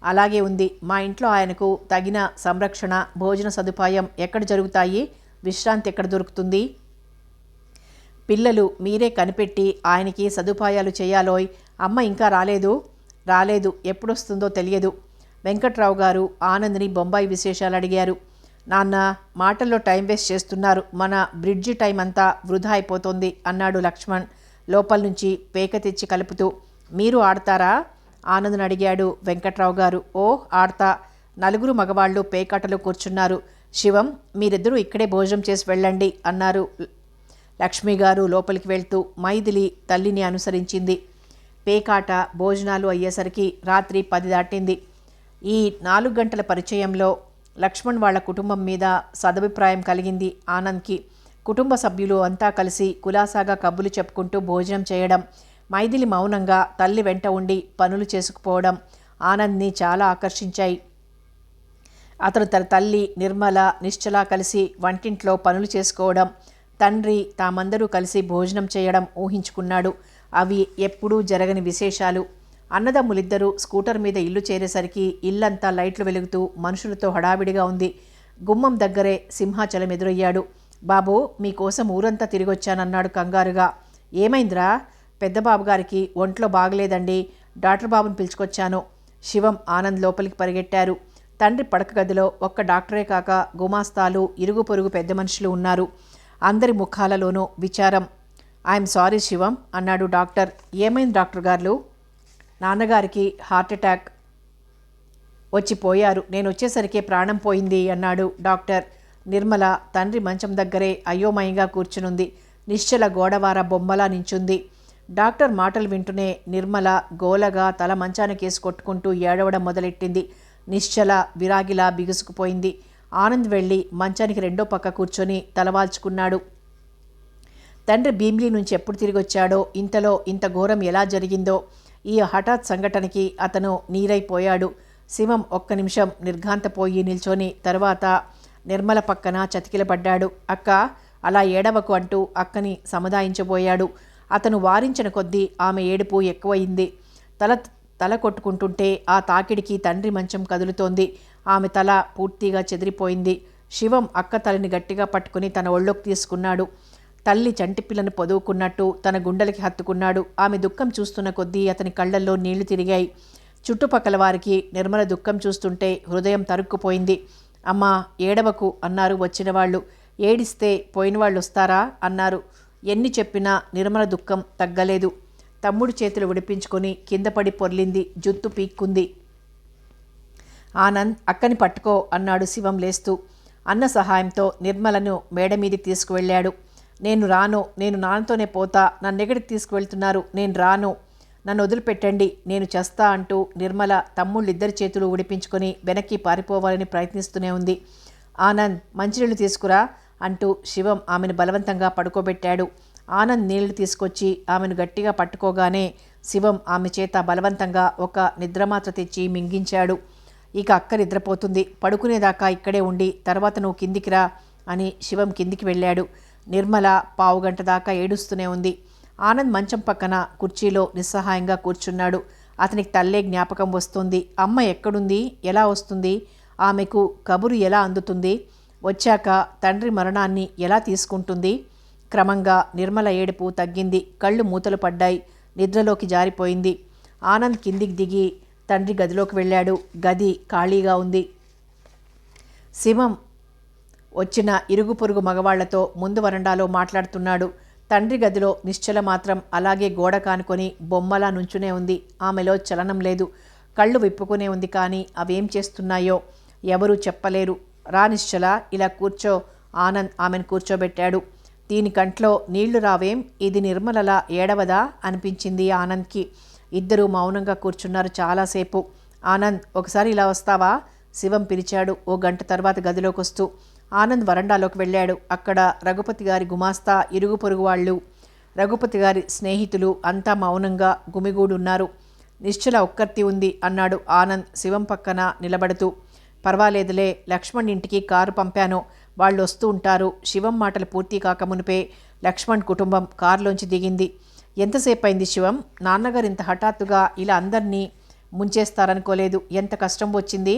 అలాగే ఉంది. మా ఇంట్లో ఆయనకు తగిన సంరక్షణ, భోజన సదుపాయం ఎక్కడ జరుగుతాయి? విశ్రాంతి ఎక్కడ దొరుకుతుంది? పిల్లలు మీరే కనిపెట్టి ఆయనకి సదుపాయాలు చేయాలోయ్. అమ్మ ఇంకా రాలేదు, ఎప్పుడొస్తుందో తెలియదు. వెంకట్రావు గారు ఆనంద్ని బొంబాయి విశేషాలు అడిగారు. నాన్న, మాటల్లో టైం వేస్ట్ చేస్తున్నారు, మన బ్రిడ్జి టైం అంతా వృధా అయిపోతుంది అన్నాడు లక్ష్మణ్ లోపల నుంచి పేక తెచ్చి కలుపుతూ. మీరు ఆడతారా? ఆనంద్ని అడిగాడు వెంకట్రావు గారు. ఓ ఆడతా. 4 మగవాళ్ళు పేకాటలో కూర్చున్నారు. శివం, మీరిద్దరూ ఇక్కడే భోజనం చేసి వెళ్ళండి అన్నారు. లక్ష్మి గారు లోపలికి వెళ్తూ మైథిలి తల్లిని అనుసరించింది. పేకాట భోజనాలు అయ్యేసరికి రాత్రి 10 దాటింది. ఈ 4 గంటల పరిచయంలో లక్ష్మణ్ వాళ్ళ కుటుంబం మీద సదభిప్రాయం కలిగింది ఆనంద్కి. కుటుంబ సభ్యులు అంతా కలిసి కులాసాగా కబుర్లు చెప్పుకుంటూ భోజనం చేయడం, మైథిలి మౌనంగా తల్లి వెంట ఉండి పనులు చేసుకుపోవడం ఆనంద్ని చాలా ఆకర్షించాయి. అతను తన తల్లి నిర్మల, నిశ్చల కలిసి వంటింట్లో పనులు చేసుకోవడం, తండ్రి తామందరూ కలిసి భోజనం చేయడం ఊహించుకున్నాడు. అవి ఎప్పుడూ జరగని విశేషాలు. అన్నదమ్ములిద్దరూ స్కూటర్ మీద ఇల్లు చేరేసరికి ఇల్లంతా లైట్లు వెలుగుతూ మనుషులతో హడావిడిగా ఉంది. గుమ్మం దగ్గరే సింహాచలం ఎదురయ్యాడు. బాబు, మీకోసం ఊరంతా తిరిగొచ్చానన్నాడు కంగారుగా. ఏమైందిరా? పెద్దబాబు గారికి ఒంట్లో బాగలేదండి, డాక్టర్ బాబుని పిలుచుకొచ్చాను. శివం, ఆనంద్ లోపలికి పరిగెట్టారు. తండ్రి పడక గదిలో ఒక్క డాక్టరే కాక గుమాస్తాలు, ఇరుగు పొరుగు పెద్ద మనుషులు ఉన్నారు. అందరి ముఖాలలోనూ విచారం. ఐఎమ్ సారీ శివం అన్నాడు డాక్టర్. ఏమైంది డాక్టర్ గారు? నాన్నగారికి హార్ట్ అటాక్ వచ్చిపోయారు, నేను వచ్చేసరికి ప్రాణం పోయింది అన్నాడు డాక్టర్. నిర్మల తండ్రి మంచం దగ్గరే అయోమయంగా కూర్చునుంది. నిశ్చల గోడవార బొమ్మలా నించుంది. డాక్టర్ మాటలు వింటూనే నిర్మల గోలగా తల మంచానికేసి కొట్టుకుంటూ ఏడవడం మొదలెట్టింది. నిశ్చల విరాగిలా బిగుసుకుపోయింది. ఆనంద్ వెళ్ళి మంచానికి రెండో పక్క కూర్చొని తలవాల్చుకున్నాడు. తండ్రి భీమిలి నుంచి ఎప్పుడు తిరిగొచ్చాడో, ఇంతలో ఇంత ఘోరం ఎలా జరిగిందో, ఈ హఠాత్ సంఘటనకి అతను నీరైపోయాడు. శివం ఒక్క నిమిషం నిర్ఘాంతపోయి నిల్చొని తర్వాత నిర్మల పక్కన చతికిలబడ్డాడు. అక్క, అలా ఏడవకు అంటూ అక్కని సముదాయించబోయాడు. అతను వారించిన కొద్దీ ఆమె ఏడుపు ఎక్కువయింది. తల కొట్టుకుంటుంటే ఆ తాకిడికి తండ్రి మంచం కదులుతోంది. ఆమె తల పూర్తిగా చెదిరిపోయింది. శివం అక్క తలని గట్టిగా పట్టుకుని తన ఒళ్ళోకి తీసుకున్నాడు. తల్లి చంటిపిల్లను పొదువుకున్నట్టు తన గుండెలకి హత్తుకున్నాడు. ఆమె దుఃఖం చూస్తున్న కొద్దీ అతని కళ్ళల్లో నీళ్లు తిరిగాయి. చుట్టుపక్కల వారికి నిర్మల దుఃఖం చూస్తుంటే హృదయం తరుక్కుపోయింది. అమ్మా, ఏడవకు అన్నారు వచ్చిన వాళ్ళు. ఏడిస్తే పోయిన వాళ్ళు వస్తారా అన్నారు. ఎన్ని చెప్పినా నిర్మల దుఃఖం తగ్గలేదు. తమ్ముడు చేతులు విడిపించుకొని కిందపడి పొర్లింది. జుత్తు పీక్కుంది. ఆనంద్, అక్కని పట్టుకో అన్నాడు శివం లేస్తూ. అన్న సహాయంతో నిర్మలను మేడ మీదకి తీసుకువెళ్ళాడు. నేను రాను, నేను నాన్నతోనే పోతా, నన్నెక్కడికి తీసుకువెళ్తున్నారు, నేను రాను, నన్ను వదిలిపెట్టండి, నేను చేస్తా అంటూ నిర్మల తమ్ముళ్ళిద్దరి చేతులు విడిపించుకొని వెనక్కి పారిపోవాలని ప్రయత్నిస్తూనే ఉంది. ఆనంద్, మంచినీళ్ళు తీసుకురా అంటూ శివం ఆమెను బలవంతంగా పడుకోబెట్టాడు. ఆనంద్ నీళ్లు తీసుకొచ్చి ఆమెను గట్టిగా పట్టుకోగానే శివం ఆమె చేత బలవంతంగా ఒక నిద్రమాత్ర తెచ్చి మింగించాడు. ఇక అక్క నిద్రపోతుంది, పడుకునేదాకా ఇక్కడే ఉండి తర్వాత నువ్వు కిందికి రా అని శివం కిందికి వెళ్ళాడు. నిర్మల పావుగంట దాకా ఏడుస్తూనే ఉంది. ఆనంద్ మంచం పక్కన కుర్చీలో నిస్సహాయంగా కూర్చున్నాడు. అతనికి తల్లే జ్ఞాపకం వస్తుంది. అమ్మ ఎక్కడుంది, ఎలా వస్తుంది, ఆమెకు కబురు ఎలా అందుతుంది, వచ్చాక తండ్రి మరణాన్ని ఎలా తీసుకుంటుంది? క్రమంగా నిర్మల ఏడుపు తగ్గింది. కళ్ళు మూతలు పడ్డాయి. నిద్రలోకి జారిపోయింది. ఆనంద్ కిందికి దిగి తండ్రి గదిలోకి వెళ్ళాడు. గది ఖాళీగా ఉంది. శివం వచ్చిన ఇరుగు పొరుగు మగవాళ్లతో ముందు వరండాలో మాట్లాడుతున్నాడు. తండ్రి గదిలో నిశ్చల మాత్రం అలాగే గోడ కానుకొని బొమ్మలా నుంచునే ఉంది. ఆమెలో చలనం లేదు. కళ్ళు విప్పుకునే ఉంది, కానీ అవేం చేస్తున్నాయో ఎవరూ చెప్పలేరు. రా నిశ్చల, ఇలా కూర్చో. ఆనంద్ ఆమెను కూర్చోబెట్టాడు. దీని కంట్లో నీళ్లు రావేం, ఇది నిర్మలలా ఏడవదా అనిపించింది ఆనంద్కి. ఇద్దరూ మౌనంగా కూర్చున్నారు చాలాసేపు. ఆనంద్, ఒకసారి ఇలా వస్తావా? శివం పిలిచాడు ఓ గంట తర్వాత గదిలోకి వస్తూ. ఆనంద్ వరండాలోకి వెళ్ళాడు. అక్కడ రఘుపతి గారి గుమాస్తా, ఇరుగు పొరుగు వాళ్ళు, రఘుపతి గారి స్నేహితులు అంతా మౌనంగా గుమిగూడున్నారు. నిశ్చల ఒక్కర్తి ఉంది అన్నాడు ఆనంద్ శివం పక్కన నిలబడుతూ. పర్వాలేదులే, లక్ష్మణ్ ఇంటికి కారు పంపాను, వాళ్ళు వస్తూ ఉంటారు. శివం మాటలు పూర్తి కాకమునిపే లక్ష్మణ్ కుటుంబం కారులోంచి దిగింది. ఎంతసేపు అయింది శివం? నాన్నగారు ఇంత హఠాత్తుగా ఇలా అందరినీ ముంచేస్తారనుకోలేదు. ఎంత కష్టం వచ్చింది?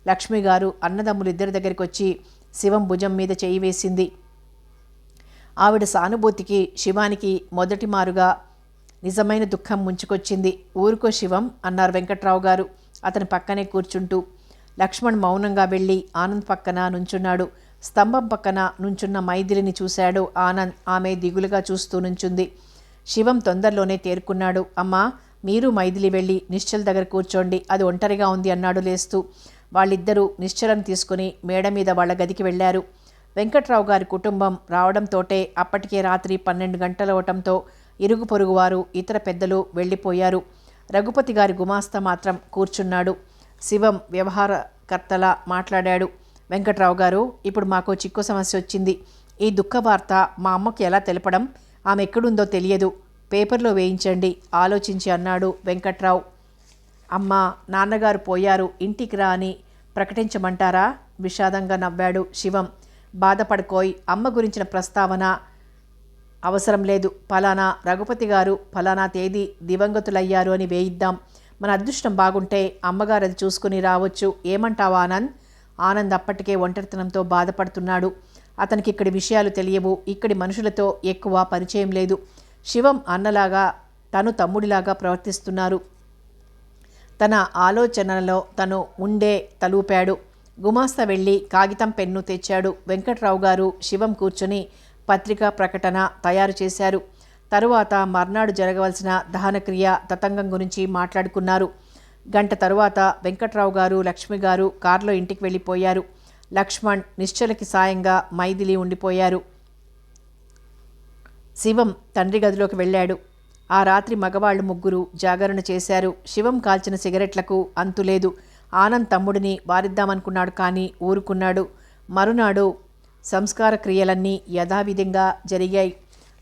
లక్ష్మి గారు అన్నదమ్ములు ఇద్దరి దగ్గరికి వచ్చి శివం భుజం మీద చేయి వేసింది. ఆవిడ సానుభూతికి శివానికి మొదటి మారుగా నిజమైన దుఃఖం ముంచుకొచ్చింది. ఊరుకో శివం అన్నారు వెంకట్రావు గారు అతని పక్కనే కూర్చుంటూ. లక్ష్మణ్ మౌనంగా వెళ్ళి ఆనంద్ పక్కన నుంచున్నాడు. స్తంభం పక్కన నుంచున్న మైథిలిని చూశాడు ఆనంద్. ఆమె దిగులుగా చూస్తూ నుంచుంది. శివం తొందరలోనే తేరుకున్నాడు. అమ్మా, మీరు మైథిలి వెళ్ళి నిశ్చల్ దగ్గర కూర్చోండి, అది ఒంటరిగా ఉంది అన్నాడు లేస్తూ. వాళ్ళిద్దరూ నిశ్చలను తీసుకుని మేడ మీద వాళ్ళ గదికి వెళ్లారు. వెంకట్రావు గారి కుటుంబం రావడంతోటే అప్పటికే రాత్రి 12 గంటలవటంతో ఇరుగు పొరుగువారు ఇతర పెద్దలు వెళ్ళిపోయారు. రఘుపతి గారి గుమాస్తా మాత్రం కూర్చున్నాడు. శివం వ్యవహారకర్తలా మాట్లాడాడు. వెంకట్రావు గారు, ఇప్పుడు మాకు చిక్కు సమస్య వచ్చింది. ఈ దుఃఖ వార్త మా అమ్మకి ఎలా తెలపడం? ఆమె ఎక్కడుందో తెలియదు. పేపర్లో వేయించండి ఆలోచించి అన్నాడు వెంకట్రావు. అమ్మా, నాన్నగారు పోయారు, ఇంటికి రా అని ప్రకటించమంటారా? విషాదంగా నవ్వాడు శివం. బాధపడుకోయ్, అమ్మ గురించిన ప్రస్తావన అవసరం లేదు. ఫలానా రఘుపతి గారు ఫలానా తేదీ దివంగతులయ్యారు అని వేయిద్దాం. మన అదృష్టం బాగుంటే అమ్మగారు అది చూసుకుని రావచ్చు. ఏమంటావా ఆనంద్? ఆనంద్ అప్పటికే ఒంటరితనంతో బాధపడుతున్నాడు. అతనికి ఇక్కడి విషయాలు తెలియవు. ఇక్కడి మనుషులతో ఎక్కువ పరిచయం లేదు. శివం అన్నలాగా తను తమ్ముడిలాగా ప్రవర్తిస్తున్నారు. తన ఆలోచనలో తను ఉండే తలూపాడు. గుమాస్తా వెళ్ళి కాగితం పెన్ను తెచ్చాడు. వెంకట్రావు గారు శివం కూర్చొని పత్రికా ప్రకటన తయారు చేశారు. తరువాత మర్నాడు జరగవలసిన దహనక్రియ తతంగం గురించి మాట్లాడుకున్నారు. గంట తరువాత వెంకట్రావు గారు లక్ష్మి గారు కారులో ఇంటికి వెళ్ళిపోయారు. లక్ష్మణ్ నిశ్చలకి సాయంగా మైథిలి ఉండిపోయారు. శివం తండ్రి గదిలోకి వెళ్ళాడు. ఆ రాత్రి మగవాళ్లు ముగ్గురు జాగరణ చేశారు. శివం కాల్చిన సిగరెట్లకు అంతులేదు. ఆనంద్ తమ్ముడిని వారిద్దామనుకున్నాడు, కానీ ఊరుకున్నాడు. మరునాడు సంస్కార క్రియలన్నీ యథావిధంగా జరిగాయి.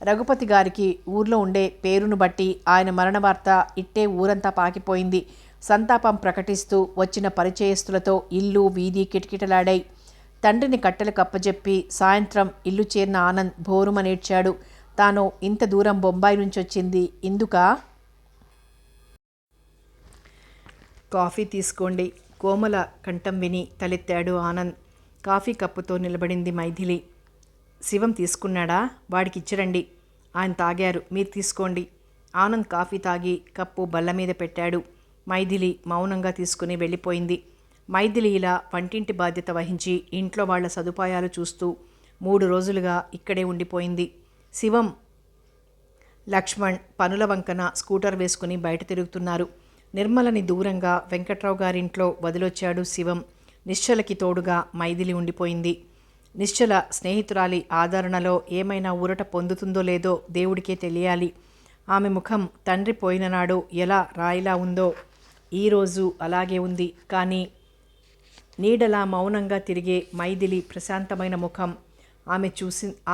రఘుపతి గారికి ఊర్లో ఉండే పేరును బట్టి ఆయన మరణ వార్త ఇట్టే ఊరంతా పాకిపోయింది. సంతాపం ప్రకటిస్తూ వచ్చిన పరిచయస్తులతో ఇల్లు వీధి కిటకిటలాడాయి. తండ్రిని కట్టెలు కప్పజెప్పి సాయంత్రం ఇల్లు చేరిన ఆనంద్ భోరుమనేడ్చాడు. తాను ఇంత దూరం బొంబాయి నుంచి వచ్చింది ఇందుకా? కాఫీ తీసుకోండి. కోమల కంఠం విని తలెత్తాడు ఆనంద్. కాఫీ కప్పుతో నిలబడింది మైథిలి. శివం తీసుకున్నాడా? వాడికి ఇచ్చిరండి. ఆయన తాగారు, మీరు తీసుకోండి. ఆనంద్ కాఫీ తాగి కప్పు బల్ల మీద పెట్టాడు. మైథిలి మౌనంగా తీసుకుని వెళ్ళిపోయింది. మైథిలి ఇలా వంటింటి బాధ్యత వహించి ఇంట్లో వాళ్ల సదుపాయాలు చూస్తూ 3 రోజులుగా ఇక్కడే ఉండిపోయింది. శివం, లక్ష్మణ్ పనుల వంకన స్కూటర్ వేసుకుని బయట తిరుగుతున్నారు. నిర్మలని దూరంగా వెంకట్రావు గారింట్లో వదిలొచ్చాడు శివం. నిశ్చలకి తోడుగా మైథిలి ఉండిపోయింది. నిశ్చల స్నేహితురాలి ఆదరణలో ఏమైనా ఊరట పొందుతుందో లేదో దేవుడికే తెలియాలి. ఆమె ముఖం తండ్రి పోయిన నాడు ఎలా రాయిలా ఉందో ఈరోజు అలాగే ఉంది. కానీ నీడలా మౌనంగా తిరిగే మైథిలి ప్రశాంతమైన ముఖం,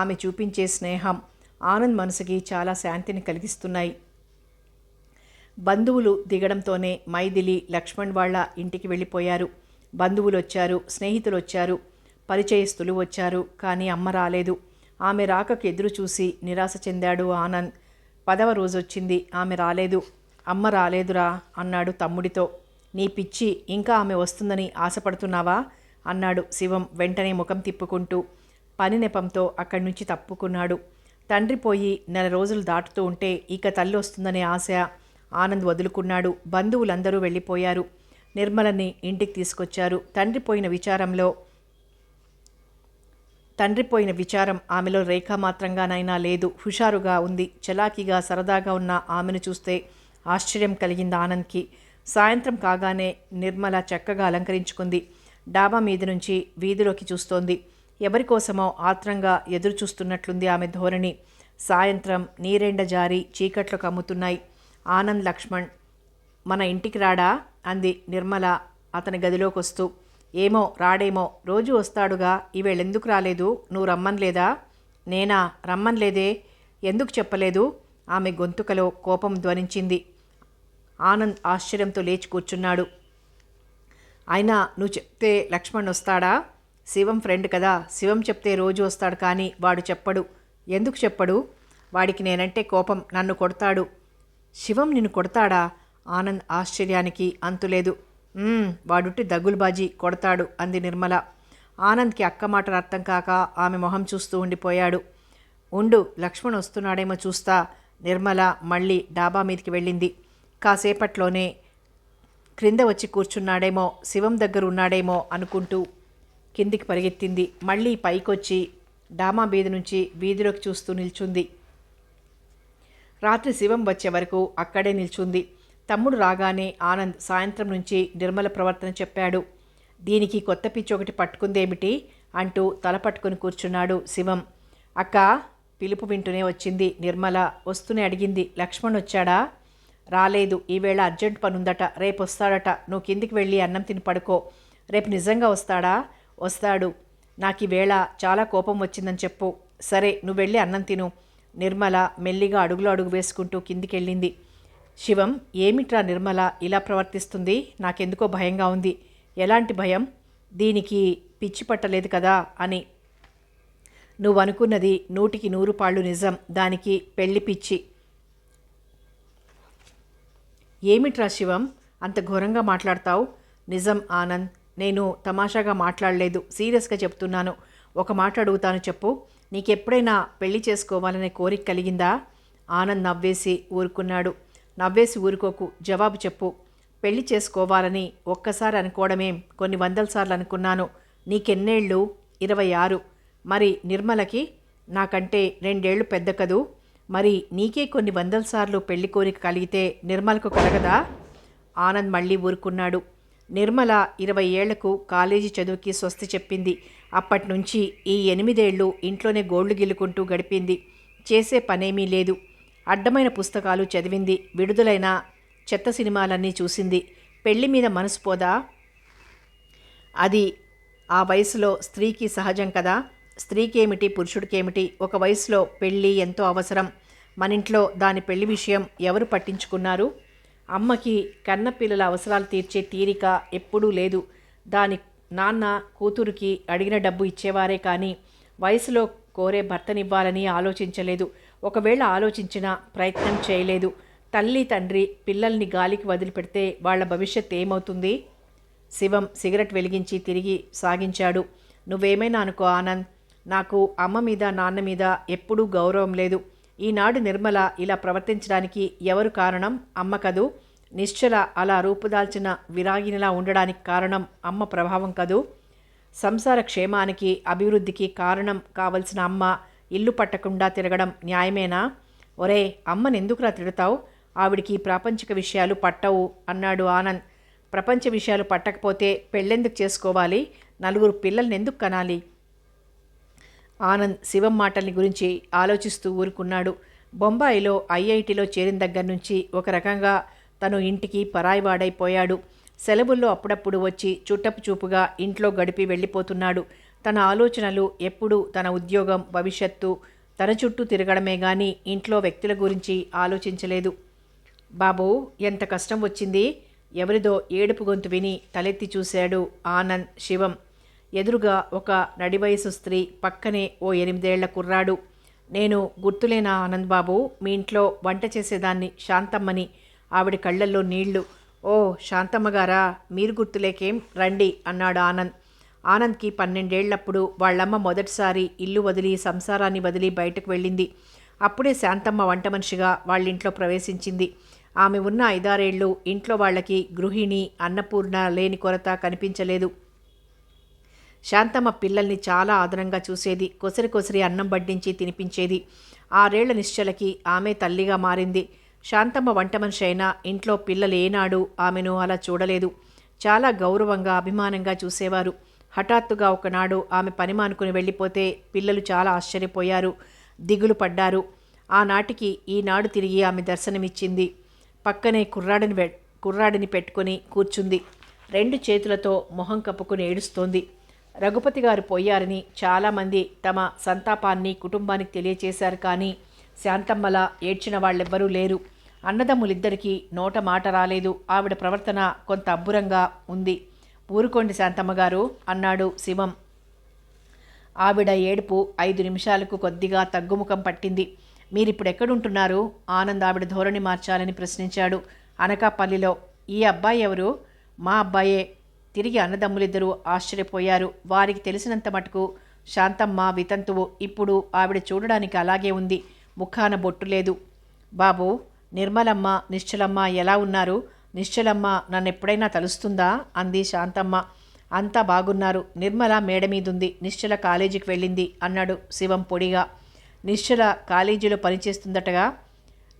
ఆమె చూపించే స్నేహం ఆనంద్ మనసుకి చాలా శాంతిని కలిగిస్తున్నాయి. బంధువులు దిగడంతోనే మైథిలి లక్ష్మణ్ వాళ్ళ ఇంటికి వెళ్ళిపోయారు. బంధువులు వచ్చారు, స్నేహితులు వచ్చారు, పరిచయస్తులు వచ్చారు. కానీ అమ్మ రాలేదు. ఆమె రాకకు ఎదురు చూసి నిరాశ చెందాడు ఆనంద్. 10వ రోజు వచ్చింది, ఆమె రాలేదు. అమ్మ రాలేదురా అన్నాడు తమ్ముడితో. నీ పిచ్చి, ఇంకా ఆమె వస్తుందని ఆశపడుతున్నావా అన్నాడు శివం వెంటనే ముఖం తిప్పుకుంటూ. పని నెపంతో అక్కడి నుంచి తప్పుకున్నాడు. తండ్రి పోయి 4 రోజులు దాటుతూ ఉంటే ఇక తల్లి వస్తుందనే ఆశ ఆనంద్ వదులుకున్నాడు. బంధువులందరూ వెళ్ళిపోయారు. నిర్మలని ఇంటికి తీసుకొచ్చారు. తండ్రి పోయిన విచారం ఆమెలో రేఖామాత్రంగానైనా లేదు. హుషారుగా ఉంది. చలాకీగా సరదాగా ఉన్న ఆమెను చూస్తే ఆశ్చర్యం కలిగింది ఆనంద్కి. సాయంత్రం కాగానే నిర్మల చక్కగా అలంకరించుకుంది. డాబా మీద నుంచి వీధిలోకి చూస్తోంది. ఎవరికోసమో ఆత్రంగా ఎదురు చూస్తున్నట్లుంది ఆమె ధోరణి. సాయంత్రం నీరెండ జారి చీకట్లు కమ్ముతున్నాయి. ఆనంద్ లక్ష్మణ్, మన ఇంటికి రాడా అంది నిర్మల అతని గదిలోకి వస్తూ. ఏమో, రాడేమో, రోజు వస్తాడుగా, ఈవేళెందుకు రాలేదు? నువ్వు రమ్మన్లేదా? నేనా? రమ్మన్లేదే. ఎందుకు చెప్పలేదు? ఆమె గొంతుకలో కోపం ధ్వనించింది. ఆనంద్ ఆశ్చర్యంతో లేచి కూర్చున్నాడు. అయినా నువ్వు చెప్తే లక్ష్మణ్ వస్తాడా? శివం ఫ్రెండ్ కదా, శివం చెప్తే రోజు వస్తాడు, కానీ వాడు చెప్పడు. ఎందుకు చెప్పడు? వాడికి నేనంటే కోపం, నన్ను కొడతాడు. శివం నిన్ను కొడతాడా? ఆనంద్ ఆశ్చర్యానికి అంతులేదు. వాడుట్టి దగులుబాజీ, కొడతాడు అంది నిర్మల. ఆనంద్కి అక్క మాటలు అర్థం కాక ఆమె మొహం చూస్తూ ఉండిపోయాడు. ఉండు, లక్ష్మణ్ వస్తున్నాడేమో చూస్తా. నిర్మల మళ్ళీ డాబా మీదకి వెళ్ళింది. కాసేపట్లోనే క్రింద వచ్చి కూర్చున్నాడేమో, శివం దగ్గర ఉన్నాడేమో అనుకుంటూ కిందికి పరిగెత్తింది. మళ్ళీ పైకొచ్చి డాబా మీద నుంచి వీధిలోకి చూస్తూ నిల్చుంది. రాత్రి శివం వచ్చే వరకు అక్కడే నిల్చుంది. తమ్ముడు రాగానే ఆనంద్ సాయంత్రం నుంచి నిర్మల ప్రవర్తన చెప్పాడు. దీనికి కొత్త పిచ్చి ఒకటి పట్టుకుందేమిటి అంటూ తల పట్టుకుని కూర్చున్నాడు శివం. అక్క పిలుపు వింటూనే వచ్చింది నిర్మల. వస్తూనే అడిగింది, లక్ష్మణ్ వచ్చాడా? రాలేదు, ఈవేళ అర్జెంట్ పనుందట, రేపు వస్తాడట. నువ్వు కిందికి వెళ్ళి అన్నం తిని పడుకో. రేపు నిజంగా వస్తాడా? వస్తాడు. నాకు ఈవేళ చాలా కోపం వచ్చిందని చెప్పు. సరే, నువ్వు వెళ్ళి అన్నం తిను. నిర్మల మెల్లిగా అడుగులో అడుగు వేసుకుంటూ కిందికెళ్ళింది. శివం, ఏమిట్రా నిర్మల ఇలా ప్రవర్తిస్తుంది? నాకెందుకో భయంగా ఉంది. ఎలాంటి భయం? దీనికి పిచ్చి పట్టలేదు కదా అని. నువ్వు అనుకున్నది 100% నిజం. దానికి పెళ్లి పిచ్చి. ఏమిట్రా శివం అంత ఘోరంగా మాట్లాడతావు? నిజం ఆనంద్, నేను తమాషాగా మాట్లాడలేదు, సీరియస్గా చెప్తున్నాను. ఒక మాట అడుగుతాను, చెప్పు. నీకెప్పుడైనా పెళ్లి చేసుకోవాలనే కోరిక కలిగిందా? ఆనంద్ నవ్వేసి ఊరుకున్నాడు. నవ్వేసి ఊరుకోకు, జవాబు చెప్పు. పెళ్లి చేసుకోవాలని ఒక్కసారి అనుకోవడమేం, కొన్ని 100 సార్లు అనుకున్నాను. నీకెన్నేళ్ళు? 26. మరి నిర్మలకి నాకంటే 2 ఏళ్ళు పెద్ద కదూ. మరి నీకే కొన్ని 100 సార్లు పెళ్లి కోరిక కలిగితే నిర్మలకు కలగదా? ఆనంద్ మళ్ళీ ఊరుకున్నాడు. నిర్మల 20 ఏళ్లకు కాలేజీ చదువుకి స్వస్తి చెప్పింది. అప్పటి నుంచి ఈ 8 ఏళ్ళు ఇంట్లోనే గోళ్లు గిల్లుకుంటూ గడిపింది. చేసే పనేమీ లేదు. అడ్డమైన పుస్తకాలు చదివింది. విడుదలైన చెత్త సినిమాలన్నీ చూసింది. పెళ్లి మీద మనసు పోదా? అది ఆ వయసులో స్త్రీకి సహజం కదా. స్త్రీకేమిటి, పురుషుడికేమిటి, ఒక వయసులో పెళ్ళి ఎంతో అవసరం. మనింట్లో దాని పెళ్లి విషయం ఎవరు పట్టించుకున్నారు? అమ్మకి కన్నపిల్లల అవసరాలు తీర్చే తీరిక ఎప్పుడూ లేదు. దాని నాన్న కూతురికి అడిగిన డబ్బు ఇచ్చేవారే కానీ వయసులో కోరే భర్తనివ్వాలని ఆలోచించలేదు. ఒకవేళ ఆలోచించినా ప్రయత్నం చేయలేదు. తల్లి తండ్రి పిల్లల్ని గాలికి వదిలిపెడితే వాళ్ళ భవిష్యత్ ఏమవుతుంది? శివం సిగరెట్ వెలిగించి తిరిగి సాగించాడు. నువ్వేమైనా అనుకో ఆనంద్, నాకు అమ్మ మీద నాన్న మీద ఎప్పుడూ గౌరవం లేదు. ఈనాడు నిర్మల ఇలా ప్రవర్తించడానికి ఎవరు కారణం? అమ్మ కదూ. నిశ్చల అలా రూపుదాల్చిన విరాగినిలా ఉండడానికి కారణం అమ్మ ప్రభావం కదూ. సంసార క్షేమానికి అభివృద్ధికి కారణం కావలసిన అమ్మ ఇల్లు పట్టకుండా తిరగడం న్యాయమేనా? ఒరే, అమ్మనెందుకురా తిడతావు? ఆవిడికి ప్రాపంచిక విషయాలు పట్టవు అన్నాడు ఆనంద్. ప్రపంచ విషయాలు పట్టకపోతే పెళ్ళెందుకు చేసుకోవాలి? నలుగురు పిల్లల్ని ఎందుకు కనాలి? ఆనంద్ శివం మాటల్ని గురించి ఆలోచిస్తూ ఊరుకున్నాడు. బొంబాయిలో ఐఐటిలో చేరిన దగ్గర నుంచి ఒక రకంగా తను ఇంటికి పరాయివాడైపోయాడు. సెలవుల్లో అప్పుడప్పుడు వచ్చి చుట్టపు చూపుగా ఇంట్లో గడిపి వెళ్ళిపోతున్నాడు. తన ఆలోచనలు ఎప్పుడూ తన ఉద్యోగం, భవిష్యత్తు, తన చుట్టూ తిరగడమే గాని ఇంట్లో వ్యక్తుల గురించి ఆలోచించలేదు. బాబూ, ఎంత కష్టం వచ్చింది? ఎవరిదో ఏడుపు గొంతు విని తలెత్తి చూశాడు ఆనంద్. శివం ఎదురుగా ఒక నడివయసు స్త్రీ, పక్కనే ఓ 8 ఏళ్ల కుర్రాడు. నేను గుర్తులేనా ఆనంద్ బాబు? మీ ఇంట్లో వంట చేసేదాన్ని, శాంతమ్మని. ఆవిడ కళ్ళల్లో నీళ్లు. ఓ శాంతమ్మగారా, మీరు గుర్తులేకేం, రండి అన్నాడు ఆనంద్. ఆనంద్కి 12 ఏళ్లప్పుడు వాళ్ళమ్మ మొదటిసారి ఇల్లు వదిలి, సంసారాన్ని వదిలి బయటకు వెళ్ళింది. అప్పుడే శాంతమ్మ వంట మనిషిగా వాళ్ళింట్లో ప్రవేశించింది. ఆమె ఉన్న 5-6 ఏళ్ళు ఇంట్లో వాళ్ళకి గృహిణి, అన్నపూర్ణ లేని కొరత కనిపించలేదు. శాంతమ్మ పిల్లల్ని చాలా ఆదరంగా చూసేది. కొసరి కొసరి అన్నం వడ్డించి తినిపించేది. 6 ఏళ్ల నిశ్చలకి ఆమె తల్లిగా మారింది. శాంతమ్మ వంట మనిషి అయినా ఇంట్లో పిల్లలు ఏనాడు ఆమెను అలా చూడలేదు. చాలా గౌరవంగా, అభిమానంగా చూసేవారు. హఠాత్తుగా ఒకనాడు ఆమె పని మానుకుని వెళ్ళిపోతే పిల్లలు చాలా ఆశ్చర్యపోయారు, దిగులు పడ్డారు. ఆనాటికి ఈనాడు తిరిగి ఆమె దర్శనమిచ్చింది. పక్కనే కుర్రాడిని పెట్టుకుని కూర్చుంది. 2 చేతులతో మొహం కప్పుకుని ఏడుస్తోంది. రఘుపతి గారు పోయారని చాలామంది తమ సంతాపాన్ని కుటుంబానికి తెలియచేశారు. కానీ శాంతమ్మలా ఏడ్చిన వాళ్ళెవ్వరూ లేరు. అన్నదమ్ములిద్దరికీ నోట మాట రాలేదు. ఆవిడ ప్రవర్తన కొంత అబ్బురంగా ఉంది. ఊరుకోండి శాంతమ్మగారు అన్నాడు శివం. ఆవిడ ఏడుపు 5 నిమిషాలకు కొద్దిగా తగ్గుముఖం పట్టింది. మీరిప్పుడెక్కడుంటున్నారు? ఆనంద్ ఆవిడ ధోరణి మార్చాలని ప్రశ్నించాడు. అనకాపల్లిలో. ఈ అబ్బాయి ఎవరు? మా అబ్బాయే. తిరిగి అన్నదమ్ములిద్దరూ ఆశ్చర్యపోయారు. వారికి తెలిసినంత మటుకు శాంతమ్మ వితంతువు. ఇప్పుడు ఆవిడ చూడడానికి అలాగే ఉంది. ముఖాన బొట్టు లేదు. బాబు, నిర్మలమ్మ, నిశ్చలమ్మ ఎలా ఉన్నారు? నిశ్చలమ్మ నన్నెప్పుడైనా తలుస్తుందా? అంది శాంతమ్మ. అంతా బాగున్నారు. నిర్మల మేడ మీదుంది. నిశ్చల కాలేజీకి వెళ్ళింది అన్నాడు శివం పొడిగా. నిశ్చల కాలేజీలో పనిచేస్తుందటగా.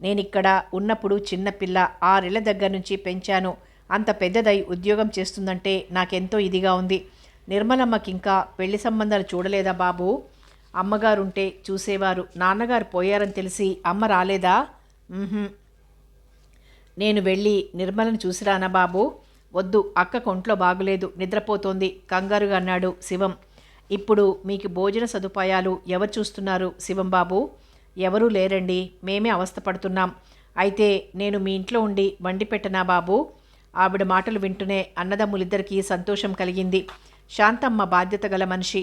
నేనిక్కడ ఉన్నప్పుడు చిన్నపిల్ల, 6 ఏళ్ల దగ్గర నుంచి పెంచాను. అంత పెద్దదై ఉద్యోగం చేస్తుందంటే నాకెంతో ఇదిగా ఉంది. నిర్మలమ్మకింకా పెళ్లి సంబంధాలు చూడలేదా బాబు? అమ్మగారుంటే చూసేవారు. నాన్నగారు పోయారని తెలిసి అమ్మ రాలేదా? ఉహుం. నేను వెళ్ళి నిర్మలను చూసిరానా బాబు? వద్దు, అక్క కొంట్లో బాగులేదు, నిద్రపోతోంది కంగారుగా అన్నాడు శివం. ఇప్పుడు మీకు భోజన సదుపాయాలు ఎవరు చూస్తున్నారు శివం బాబు? ఎవరూ లేరండి, మేమే అవస్థపడుతున్నాం. అయితే నేను మీ ఇంట్లో ఉండి వండి పెట్టనా బాబు? ఆవిడ మాటలు వింటూనే అన్నదమ్ములిద్దరికీ సంతోషం కలిగింది. శాంతమ్మ బాధ్యత గల మనిషి,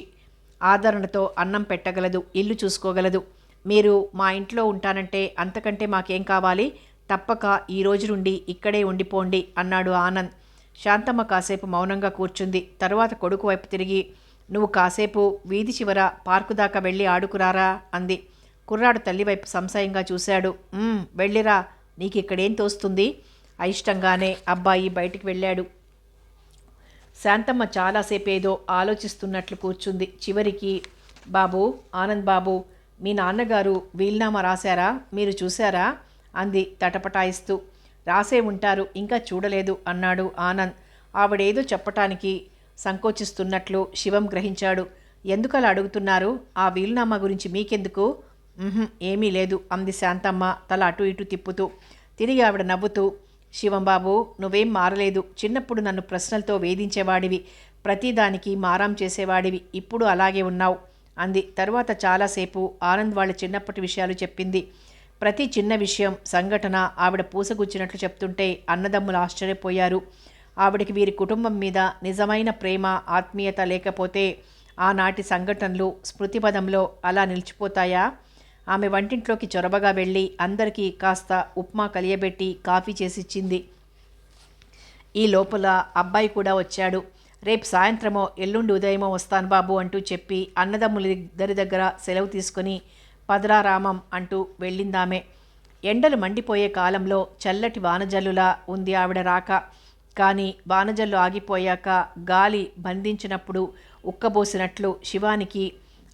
ఆదరణతో అన్నం పెట్టగలదు, ఇల్లు చూసుకోగలదు. మీరు మా ఇంట్లో ఉంటానంటే అంతకంటే మాకేం కావాలి? తప్పక ఈ రోజు నుండి ఇక్కడే ఉండిపోండి అన్నాడు ఆనంద్. శాంతమ్మ కాసేపు మౌనంగా కూర్చుంది. తరువాత కొడుకు వైపు తిరిగి, నువ్వు కాసేపు వీధి చివర పార్కు దాకా వెళ్ళి ఆడుకురారా అంది. కుర్రాడు తల్లి వైపు సంశయంగా చూశాడు. వెళ్ళిరా, నీకిక్కడేం తోస్తుంది? అయిష్టంగానే అబ్బాయి బయటికి వెళ్ళాడు. శాంతమ్మ చాలాసేపేదో ఆలోచిస్తున్నట్లు కూర్చుంది. చివరికి, బాబు, ఆనంద్ బాబు, మీ నాన్నగారు వీల్నామా రాశారా? మీరు చూశారా అంది తటపటాయిస్తూ. రాసే ఉంటారు, ఇంకా చూడలేదు అన్నాడు ఆనంద్. ఆవిడేదో చెప్పటానికి సంకోచిస్తున్నట్లు శివం గ్రహించాడు. ఎందుకలా అడుగుతున్నారు? ఆ వీలునామా గురించి మీకెందుకు? ఏమీ లేదు అంది శాంతమ్మ తల అటు ఇటు తిప్పుతూ. తిరిగి ఆవిడ నవ్వుతూ, శివంబాబు, నువ్వేం మారలేదు. చిన్నప్పుడు నన్ను ప్రశ్నలతో వేధించేవాడివి, ప్రతిదానికి మారాం చేసేవాడివి, ఇప్పుడు అలాగే ఉన్నావు అంది. తరువాత చాలాసేపు ఆనంద్ వాళ్ళ చిన్నప్పటి విషయాలు చెప్పింది. ప్రతి చిన్న విషయం, సంఘటన ఆవిడ పూసగుచ్చినట్లు చెప్తుంటే అన్నదమ్ములు ఆశ్చర్యపోయారు. ఆవిడకి వీరి కుటుంబం మీద నిజమైన ప్రేమ, ఆత్మీయత లేకపోతే ఆనాటి సంఘటనలు స్మృతిపదంలో అలా నిలిచిపోతాయా? ఆమె వంటింట్లోకి చొరబగా వెళ్ళి అందరికీ కాస్త ఉప్మా కలియబెట్టి కాఫీ చేసిచ్చింది. ఈ లోపల అబ్బాయి కూడా వచ్చాడు. రేపు సాయంత్రమో ఎల్లుండి ఉదయమో వస్తాను బాబు అంటూ చెప్పి అన్నదమ్ములిద్దరి దగ్గర సెలవు తీసుకుని పదరారామం అంటూ వెళ్ళిందామె. ఎండలు మండిపోయే కాలంలో చల్లటి వానజల్లులా ఉంది ఆవిడ రాక. కానీ వానజల్లు ఆగిపోయాక గాలి బంధించినప్పుడు ఉక్కబోసినట్లు శివానికి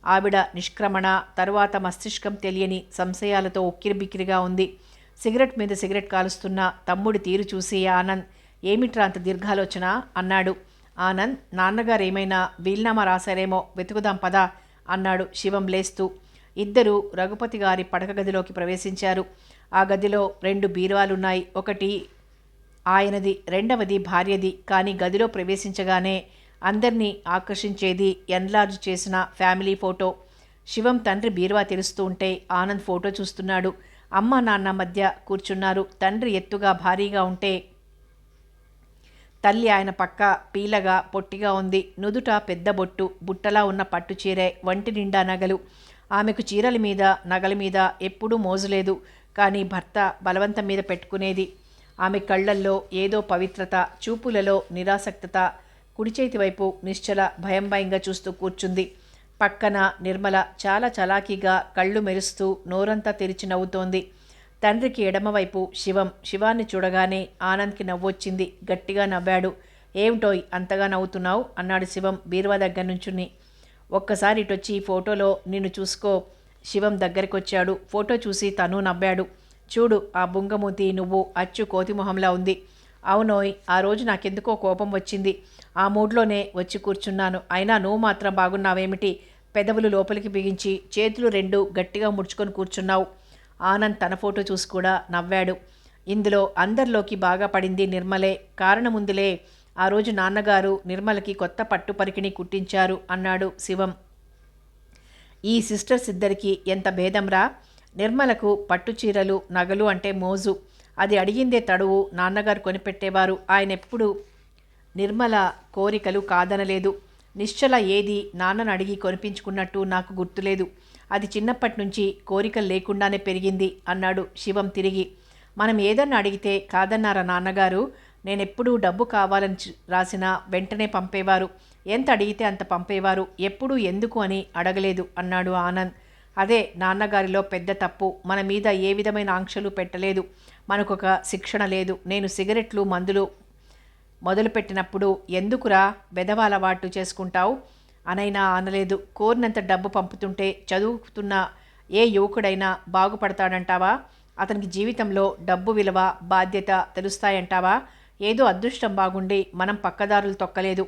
ఆవిడ నిష్క్రమణ, తరువాత మస్తిష్కం తెలియని సంశయాలతో ఉక్కిరిబిక్కిరిగా ఉంది. సిగరెట్ మీద సిగరెట్ కాలుస్తున్న తమ్ముడి తీరు చూసి ఆనంద్, ఏమిట్రా అంత దీర్ఘాలోచన అన్నాడు. ఆనంద్, నాన్నగారు ఏమైనా వీల్నామా రాశారేమో, వెతుకుదాం పదా అన్నాడు శివం లేస్తూ. ఇద్దరూ రఘుపతి గారి పడక గదిలోకి ప్రవేశించారు. ఆ గదిలో 2 బీరువాలున్నాయి. ఒకటి ఆయనది, రెండవది భార్యది. కానీ గదిలో ప్రవేశించగానే అందరినీ ఆకర్షించేది ఎన్లార్జ్ చేసిన ఫ్యామిలీ ఫోటో. శివం తండ్రి బీరువా తెరుస్తూ ఉంటే ఆనంద్ ఫోటో చూస్తున్నాడు. అమ్మ నాన్న మధ్య కూర్చున్నారు. తండ్రి ఎత్తుగా భారీగా ఉంటే తల్లి ఆయన పక్క పీలగా పొట్టిగా ఉంది. నుదుట పెద్ద బొట్టు, బుట్టలా ఉన్న పట్టు చీరే, వంటి నిండా నగలు. ఆమెకు చీరల మీద నగల మీద ఎప్పుడూ మోజులేదు. కానీ భర్త బలవంతం మీద పెట్టుకునేది. ఆమె కళ్ళల్లో ఏదో పవిత్రత, చూపులలో నిరాసక్తత. కుడి చేతి వైపు నిశ్చల భయంగా చూస్తూ కూర్చుంది. పక్కన నిర్మల చాలా చలాకీగా కళ్ళు మెరుస్తూ నోరంతా తెరిచి నవ్వుతోంది. తండ్రికి ఎడమవైపు శివం. శివాన్ని చూడగానే ఆనంద్కి నవ్వొచ్చింది. గట్టిగా నవ్వాడు. ఏమిటోయ్ అంతగా నవ్వుతున్నావు అన్నాడు శివం బీరువా దగ్గర నుంచుని. ఒక్కసారి ఇటొచ్చి ఈ ఫోటోలో నిన్ను చూసుకో. శివం దగ్గరికొచ్చాడు. ఫోటో చూసి తను నవ్వాడు. చూడు, ఆ బుంగమూతి నువ్వు అచ్చు కోతిమొహంలా ఉంది. అవునోయ్, ఆ రోజు నాకెందుకో కోపం వచ్చింది. ఆ మూడ్లోనే వచ్చి కూర్చున్నాను. అయినా నువ్వు మాత్రం బాగున్నావేమిటి? పెదవులు లోపలికి బిగించి చేతులు 2 గట్టిగా ముడుచుకొని కూర్చున్నావు. ఆనంద్ తన ఫోటో చూసి కూడా నవ్వాడు. ఇందులో అందరిలోకి బాగా పడింది నిర్మలే. కారణముందులే, ఆ రోజు నాన్నగారు నిర్మలకి కొత్త పట్టు పరికిణి కుట్టించారు అన్నాడు శివం. ఈ సిస్టర్స్ ఇద్దరికి ఎంత భేదంరా! నిర్మలకు పట్టు చీరలు, నగలు అంటే మోజు. అది అడిగిందే తడువు నాన్నగారు కొనిపెట్టేవారు. ఆయన ఎప్పుడు నిర్మల కోరికలు కాదనలేదు. నిశ్చల ఏది నాన్నను అడిగి కొనిపించుకున్నట్టు నాకు గుర్తులేదు. అది చిన్నప్పటి నుంచి కోరికలు లేకుండానే పెరిగింది అన్నాడు శివం తిరిగి. మనం ఏదన్నా అడిగితే కాదన్నారా నాన్నగారు? నేనెప్పుడూ డబ్బు కావాలని రాసినా వెంటనే పంపేవారు. ఎంత అడిగితే అంత పంపేవారు. ఎప్పుడూ ఎందుకు అని అడగలేదు అన్నాడు ఆనంద్. అదే నాన్నగారిలో పెద్ద తప్పు. మన మీద ఏ విధమైన ఆంక్షలు పెట్టలేదు. మనకొక శిక్షణ లేదు. నేను సిగరెట్లు, మందులు మొదలుపెట్టినప్పుడు ఎందుకురా వెధవ అలవాటు చేసుకుంటావు అనైనా అనలేదు. కోరినంత డబ్బు పంపుతుంటే చదువుతున్న ఏ యువకుడైనా బాగుపడతాడంటావా? అతనికి జీవితంలో డబ్బు విలువ, బాధ్యత తెలుస్తాయంటావా? ఏదో అదృష్టం బాగుండి మనం పక్కదారులు తొక్కలేదు.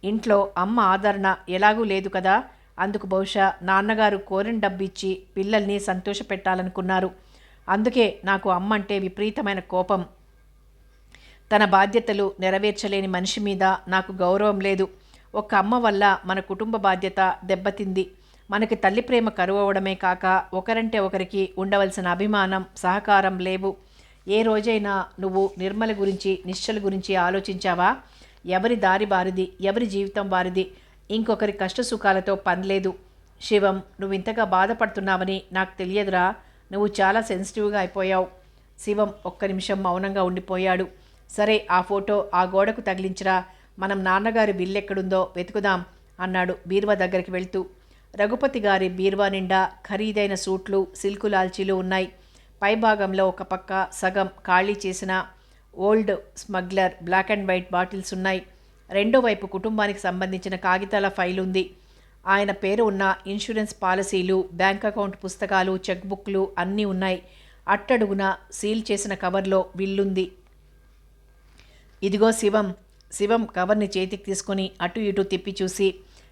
ఇంట్లో అమ్మ ఆదరణ ఎలాగూ లేదు కదా, అందుకు బహుశా నాన్నగారు కోరిన డబ్బిచ్చి పిల్లల్ని సంతోషపెట్టాలనుకున్నారు. అందుకే నాకు అమ్మ అంటే విపరీతమైన కోపం. తన బాధ్యతలు నెరవేర్చలేని మనిషి మీద నాకు గౌరవం లేదు. ఒక్క అమ్మ వల్ల మన కుటుంబ బాధ్యత దెబ్బతింది. మనకి తల్లి ప్రేమ కరువవడమే కాక ఒకరంటే ఒకరికి ఉండవలసిన అభిమానం, సహకారం లేవు. ఏ రోజైనా నువ్వు నిర్మల గురించి, నిశ్చల గురించి ఆలోచించావా? ఎవరి దారి వారిది, ఎవరి జీవితం వారిది. ఇంకొకరి కష్టసుఖాలతో పనిలేదు. శివం, నువ్వు ఇంతగా బాధపడుతున్నావని నాకు తెలియదురా. నువ్వు చాలా సెన్సిటివ్గా అయిపోయావు. శివం ఒక్క నిమిషం మౌనంగా ఉండిపోయాడు. సరే, ఆ ఫోటో ఆ గోడకు తగిలించరా, మనం నాన్నగారి బిల్లెక్కడుందో వెతుకుదాం అన్నాడు బీరువా దగ్గరికి వెళ్తూ. రఘుపతి గారి బీరువా నిండా ఖరీదైన సూట్లు, సిల్కు లాల్చీలు ఉన్నాయి. పైభాగంలో ఒక పక్క సగం ఖాళీ చేసిన Old Smuggler black and white bottles ఉన్నాయి. రెండో వైపు కుటుంబానికి సంబంధించిన కాగితాల ఫైల్ ఉంది. ఆయన పేరు ఉన్న ఇన్సూరెన్స్ పాలసీలు, బ్యాంక్ అకౌంట్ పుస్తకాలు, చెక్ బుక్లు అన్నీ ఉన్నాయి. అట్టడుగున సీల్ చేసిన కవర్లో విల్లుంది. ఇదిగో శివం. శివం కవర్ని చేతికి తీసుకుని అటు ఇటు తిప్పి చూసి,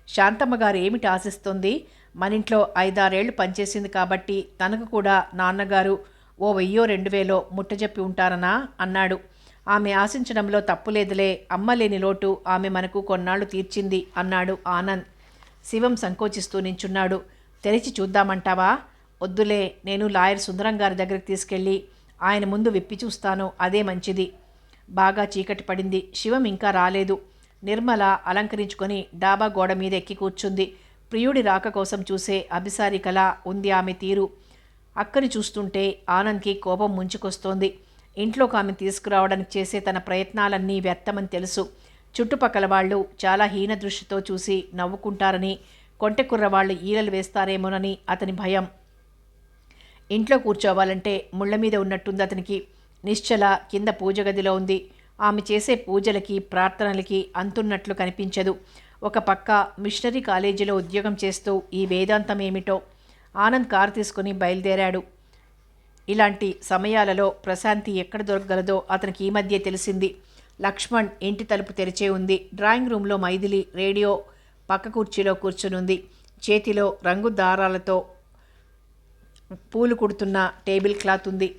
శాంతమ్మ గారు ఏమిటి ఆశిస్తుంది? మనింట్లో 5-6 ఏళ్లు పనిచేసింది కాబట్టి తనకు కూడా నాన్నగారు ఓ 1000-2000 ముట్టజెప్పి ఉంటారనా అన్నాడు. ఆమె ఆశించడంలో తప్పులేదులే, అమ్మ లేని లోటు ఆమె మనకు కొన్నాళ్లు తీర్చింది అన్నాడు ఆనంద్. శివం సంకోచిస్తూ నించున్నాడు. తెరిచి చూద్దామంటావా? వద్దులే, నేను లాయర్ సుందరం గారి దగ్గరికి తీసుకెళ్ళి ఆయన ముందు విప్పి చూస్తాను, అదే మంచిది. బాగా చీకటి పడింది. శివం ఇంకా రాలేదు. నిర్మల అలంకరించుకొని డాబా గోడ మీద ఎక్కి కూర్చుంది. ప్రియుడి రాక కోసం చూసే అభిసారికలా ఉంది ఆమె తీరు. అక్కని చూస్తుంటే ఆనంద్కి కోపం ముంచుకొస్తోంది. ఇంట్లోకి ఆమె తీసుకురావడానికి చేసే తన ప్రయత్నాలన్నీ వ్యర్థమని తెలుసు. చుట్టుపక్కల వాళ్ళు చాలా హీన దృష్టితో చూసి నవ్వుకుంటారని, కొంటెకుర్రవాళ్ళు ఈలలు వేస్తారేమోనని అతని భయం. ఇంట్లో కూర్చోవాలంటే ముళ్ళ మీద ఉన్నట్టుంది అతనికి. నిశ్చల కింద పూజ గదిలో ఉంది. ఆమె చేసే పూజలకి, ప్రార్థనలకి అంతున్నట్లు కనిపించదు. ఒక పక్క మిషనరీ కాలేజీలో ఉద్యోగం చేస్తూ ఈ వేదాంతం ఏమిటో. ఆనంద్ కారు తీసుకుని బయలుదేరాడు. ఇలాంటి సమయాలలో ప్రశాంతి ఎక్కడ దొరకగలదో అతనికి ఈ మధ్య తెలిసింది. లక్ష్మణ్ ఇంటి తలుపు తెరిచే ఉంది. డ్రాయింగ్ రూమ్లో మైథిలి రేడియో పక్క కుర్చీలో కూర్చునుంది. చేతిలో రంగు దారాలతో పూలు కుడుతున్న టేబుల్ క్లాత్ ఉంది.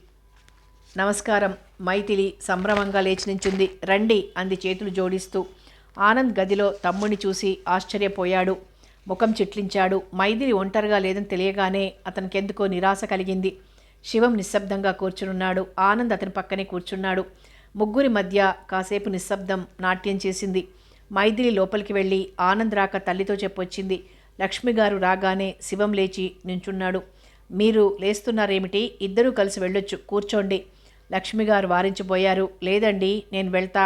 నమస్కారం. మైథిలి సంభ్రమంగా లేచి నించుంది. రండి అంది చేతులు జోడిస్తూ. ఆనంద్ గదిలో తమ్ముడిని చూసి ఆశ్చర్యపోయాడు. ముఖం చిట్లించాడు. మైథిలి ఒంటరిగా లేదని తెలియగానే అతనికెందుకో నిరాశ కలిగింది. శివం నిశ్శబ్దంగా కూర్చునున్నాడు. ఆనంద్ అతని పక్కనే కూర్చున్నాడు. ముగ్గురి మధ్య కాసేపు నిశ్శబ్దం నాట్యం చేసింది. మైథిలి లోపలికి వెళ్ళి ఆనంద్ రాక తల్లితో చెప్పొచ్చింది. లక్ష్మిగారు రాగానే శివం లేచి నించున్నాడు. మీరు లేస్తున్నారేమిటి? ఇద్దరూ కలిసి వెళ్ళొచ్చు, కూర్చోండి. లక్ష్మిగారు వారించిపోయారు. లేదండి, నేను వెళ్తా.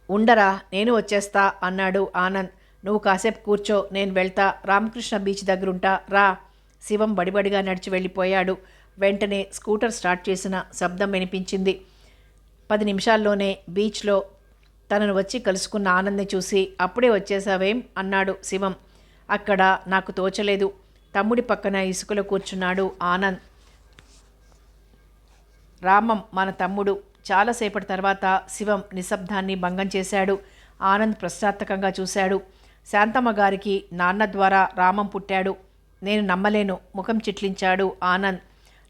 ఉండరా, నేను వచ్చేస్తా అన్నాడు ఆనంద్. నువ్వు కాసేపు కూర్చో, నేను వెళ్తా. రామకృష్ణ బీచ్ దగ్గరుంటా, రా. శివం బడిబడిగా నడిచి వెళ్ళిపోయాడు. వెంటనే స్కూటర్ స్టార్ట్ చేసిన శబ్దం వినిపించింది. 10 నిమిషాల్లోనే బీచ్లో తనను వచ్చి కలుసుకున్న ఆనంద్ని చూసి, అప్పుడే వచ్చేసావేం అన్నాడు శివం. అక్కడ నాకు తోచలేదు. తమ్ముడి పక్కన ఇసుకలో కూర్చున్నాడు ఆనంద్. రామం మన తమ్ముడు. చాలాసేపటి తర్వాత శివం నిశ్శబ్దాన్ని భంగం చేశాడు. ఆనంద్ ప్రశ్నార్థకంగా చూశాడు. శాంతమ్మ గారికి నాన్న ద్వారా రామం పుట్టాడు. నేను నమ్మలేను. ముఖం చిట్లించాడు ఆనంద్.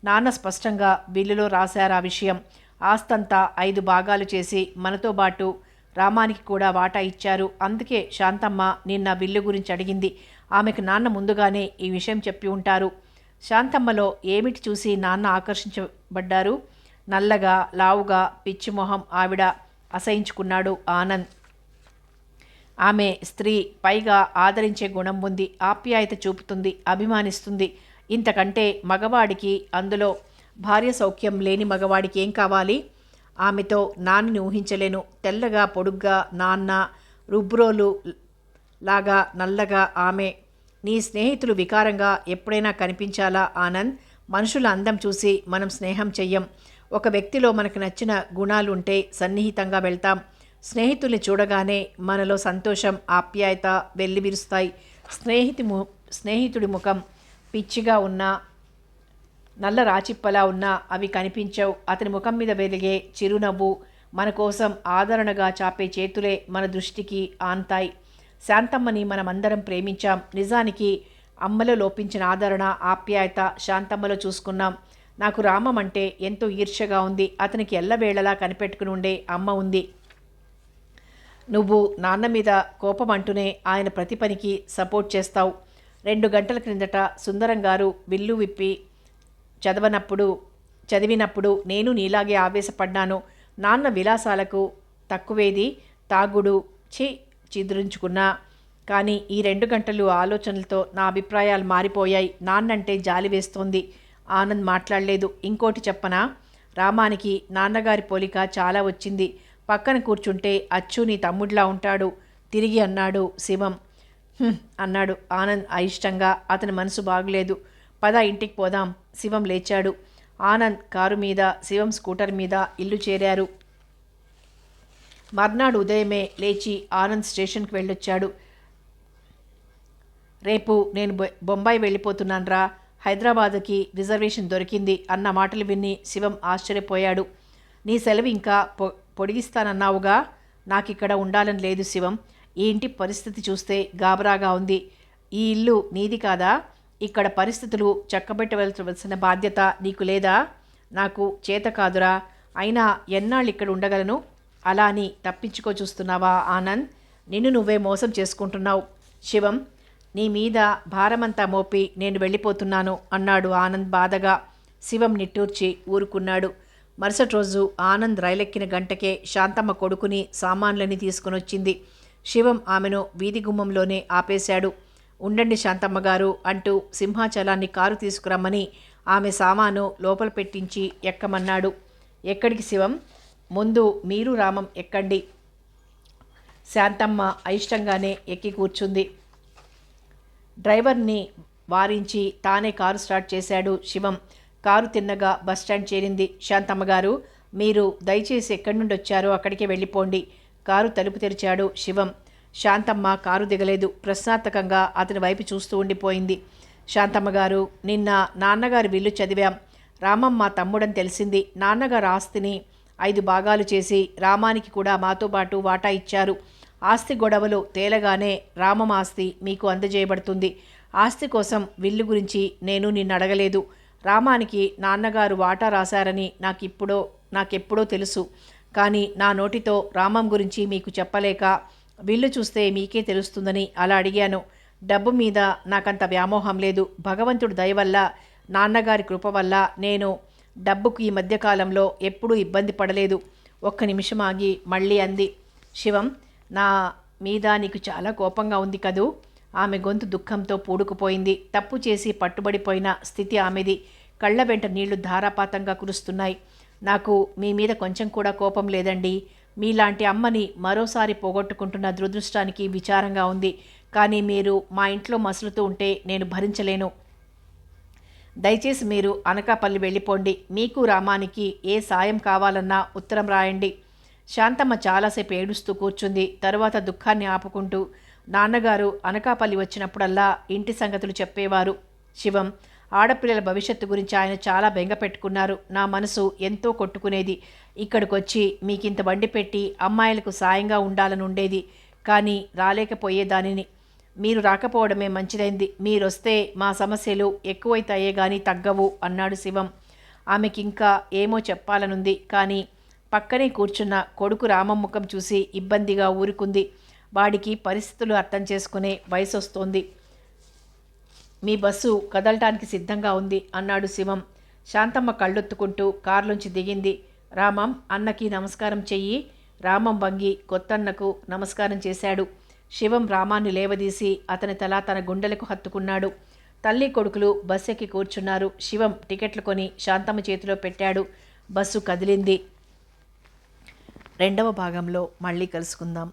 నాన్న స్పష్టంగా బిల్లులో రాశారు ఆ విషయం. ఆస్తంతా 5 భాగాలు చేసి మనతో పాటు రామానికి కూడా వాటా ఇచ్చారు. అందుకే శాంతమ్మ నిన్న బిల్లు గురించి అడిగింది. ఆమెకు నాన్న ముందుగానే ఈ విషయం చెప్పి ఉంటారు. శాంతమ్మలో ఏమిటి చూసి నాన్న ఆకర్షించబడ్డారు? నల్లగా, లావుగా, పిచ్చిమొహం ఆవిడ అసహించుకున్నాడు ఆనంద్. ఆమె స్త్రీ, పైగా ఆదరించే గుణం ఉంది. ఆప్యాయత చూపుతుంది, అభిమానిస్తుంది. ఇంతకంటే మగవాడికి, అందులో భార్య సౌఖ్యం లేని మగవాడికి ఏం కావాలి? ఆమెతో నాన్నని ఊహించలేను. తెల్లగా, పొడుగ్గా, నాన్న, రుబ్రోలు లాగా నల్లగా ఆమె. నీ స్నేహితులు వికారంగా ఎప్పుడైనా కనిపించాలా ఆనంద్? మనుషుల అందం చూసి మనం స్నేహం చెయ్యం. ఒక వ్యక్తిలో మనకు నచ్చిన గుణాలుంటే సన్నిహితంగా వెళ్తాం. స్నేహితుల్ని చూడగానే మనలో సంతోషం, ఆప్యాయత వెల్లివిరుస్తాయి. స్నేహితుడి ముఖం పిచ్చిగా ఉన్నా, నల్ల రాచిప్పలా ఉన్నా అవి కనిపించవు. అతని ముఖం మీద వెలిగే చిరునవ్వు మన కోసం ఆదరణగా చాపే చేతులే మన దృష్టికి ఆన్తాయి. శాంతమ్మని మనమందరం ప్రేమించాం. నిజానికి అమ్మలో లోపించిన ఆదరణ, ఆప్యాయత శాంతమ్మలో చూసుకున్నాం. నాకు రామం అంటే ఎంతో ఈర్ష్యగా ఉంది. అతనికి ఎల్లవేళలా కనిపెట్టుకుని ఉండే అమ్మ ఉంది. నువ్వు నాన్న మీద కోపం అంటూనే ఆయన ప్రతి పనికి సపోర్ట్ చేస్తావు. 2 గంటల క్రిందట సుందరం గారు విల్లు విప్పి చదివినప్పుడు నేను నీలాగే ఆవేశపడ్డాను. నాన్న విలాసాలకు తక్కువేది, తాగుడు చిద్రించుకున్నా. కానీ ఈ 2 గంటలు ఆలోచనలతో నా అభిప్రాయాలు మారిపోయాయి. నాన్నంటే జాలి వేస్తోంది. ఆనంద్ మాట్లాడలేదు. ఇంకోటి చెప్పనా, రామానికి నాన్నగారి పోలిక చాలా వచ్చింది. పక్కన కూర్చుంటే అచ్చు నీ తమ్ముడిలా ఉంటాడు తిరిగి అన్నాడు శివం. అన్నాడు ఆనంద్ అయిష్టంగా. అతని మనసు బాగులేదు. పద ఇంటికి పోదాం. శివం లేచాడు. ఆనంద్ కారు మీద, శివం స్కూటర్ మీద ఇల్లు చేరారు. మర్నాడు ఉదయమే లేచి ఆనంద్ స్టేషన్కి వెళ్ళొచ్చాడు. రేపు నేను బొంబాయి వెళ్ళిపోతున్నాన్రా, హైదరాబాదుకి రిజర్వేషన్ దొరికింది అన్న మాటలు విని శివం ఆశ్చర్యపోయాడు. నీ సెలవు ఇంకా పొడిగిస్తానన్నావుగా. నాకిక్కడ ఉండాలని లేదు శివం. ఈ ఇంటి పరిస్థితి చూస్తే గాబరాగా ఉంది. ఈ ఇల్లు నీది కాదా? ఇక్కడ పరిస్థితులు చక్కబెట్టవలసిన బాధ్యత నీకు లేదా? నాకు చేత కాదురా. అయినా ఎన్నాళ్ళు ఇక్కడ ఉండగలను? అలా అని తప్పించుకో చూస్తున్నావా ఆనంద్? నిన్ను నువ్వే మోసం చేసుకుంటున్నావు. శివం, నీ మీద భారమంతా మోపి నేను వెళ్ళిపోతున్నాను అన్నాడు ఆనంద్ బాధగా. శివం నిట్టూర్చి ఊరుకున్నాడు. మరుసటి రోజు ఆనంద్ రైలెక్కిన గంటకే శాంతమ్మ కొడుకుని సామాన్లని తీసుకుని వచ్చింది. శివం ఆమెను వీధి గుమ్మంలోనే ఆపేశాడు. ఉండండి శాంతమ్మ గారు అంటూ సింహాచలాన్ని కారు తీసుకురమ్మని ఆమె సామాను లోపల పెట్టించి ఎక్కమన్నాడు. ఎక్కడికి శివం? ముందు మీరు రామం ఎక్కండి. శాంతమ్మ అయిష్టంగానే ఎక్కి కూర్చుంది. డ్రైవర్ని వారించి తానే కారు స్టార్ట్ చేశాడు శివం. కారు తిన్నగా బస్టాండ్ చేరింది. శాంతమ్మ గారు, మీరు దయచేసి ఎక్కడి నుండి వచ్చారో అక్కడికే వెళ్ళిపోండి. కారు తలుపు తెరిచాడు శివం. శాంతమ్మ కారు దిగలేదు. ప్రశ్నార్థకంగా అతని వైపు చూస్తూ ఉండిపోయింది. శాంతమ్మ గారు, నిన్న నాన్నగారి విల్లు చదివాం. రామం మా తమ్ముడని తెలిసింది. నాన్నగారు ఆస్తిని 5 భాగాలు చేసి రామానికి కూడా మాతో పాటు వాటా ఇచ్చారు. ఆస్తి గొడవలు తేలగానే రామం ఆస్తి మీకు అందజేయబడుతుంది. ఆస్తి కోసం విల్లు గురించి నేను నిన్ను అడగలేదు. రామానికి నాన్నగారు వాటా రాశారని నాకెప్పుడో తెలుసు. కానీ నా నోటితో రామం గురించి మీకు చెప్పలేక విల్లు చూస్తే మీకే తెలుస్తుందని అలా అడిగాను. డబ్బు మీద నాకంత వ్యామోహం లేదు. భగవంతుడి దయ వల్ల, నాన్నగారి కృప వల్ల నేను డబ్బుకు ఈ మధ్యకాలంలో ఎప్పుడూ ఇబ్బంది పడలేదు. ఒక్క నిమిషం ఆగి మళ్ళీ అంది. శివం, నా మీద నీకు చాలా కోపంగా ఉంది కదూ? ఆమె గొంతు దుఃఖంతో పూడుకుపోయింది. తప్పు చేసి పట్టుబడిపోయిన స్థితి ఆమెది. కళ్ళ వెంట నీళ్లు ధారాపాతంగా కురుస్తున్నాయి. నాకు మీ మీద కొంచెం కూడా కోపం లేదండి. మీలాంటి అమ్మని మరోసారి పోగొట్టుకుంటున్న దురదృష్టానికి విచారంగా ఉంది. కానీ మీరు మా ఇంట్లో మసులుతూ ఉంటే నేను భరించలేను. దయచేసి మీరు అనకాపల్లి వెళ్ళిపోండి. మీకు రామానికి ఏ సాయం కావాలన్నా ఉత్తరం రాయండి. శాంతమ్మ చాలాసేపు ఏడుస్తూ కూర్చుంది. తరువాత దుఃఖాన్ని ఆపుకుంటూ, నాన్నగారు అనకాపల్లి వచ్చినప్పుడల్లా ఇంటి సంగతులు చెప్పేవారు. శివం, ఆడపిల్లల భవిష్యత్తు గురించి ఆయన చాలా బెంగ పెట్టుకున్నారు. నా మనసు ఎంతో కొట్టుకునేది. ఇక్కడికొచ్చి మీకింత వండి పెట్టి అమ్మాయిలకు సాయంగా ఉండాలని ఉండేది. కానీ రాలేకపోయేదానిని. మీరు రాకపోవడమే మంచిదైంది. మీరొస్తే మా సమస్యలు ఎక్కువైతాయే గాని తగ్గవు అన్నాడు శివం. ఆమెకింకా ఏమో చెప్పాలనుంది. కానీ పక్కనే కూర్చున్న కొడుకు రామం ముఖం చూసి ఇబ్బందిగా ఊరుకుంది. వాడికి పరిస్థితులు అర్థం చేసుకునే వయసొస్తోంది. మీ బస్సు కదలటానికి సిద్ధంగా ఉంది అన్నాడు శివం. శాంతమ్మ కళ్ళొత్తుకుంటూ కారులోంచి దిగింది. రామం, అన్నకి నమస్కారం చెయ్యి. రామం వంగి కొత్తన్నకు నమస్కారం చేశాడు. శివం రామాన్ని లేవదీసి అతని తల తన గుండెలకు హత్తుకున్నాడు. తల్లి కొడుకులు బస్సు ఎక్కి కూర్చున్నారు. శివం టికెట్లు కొని శాంతమ్మ చేతిలో పెట్టాడు. బస్సు కదిలింది. 2వ భాగంలో మళ్ళీ కలుసుకుందాం.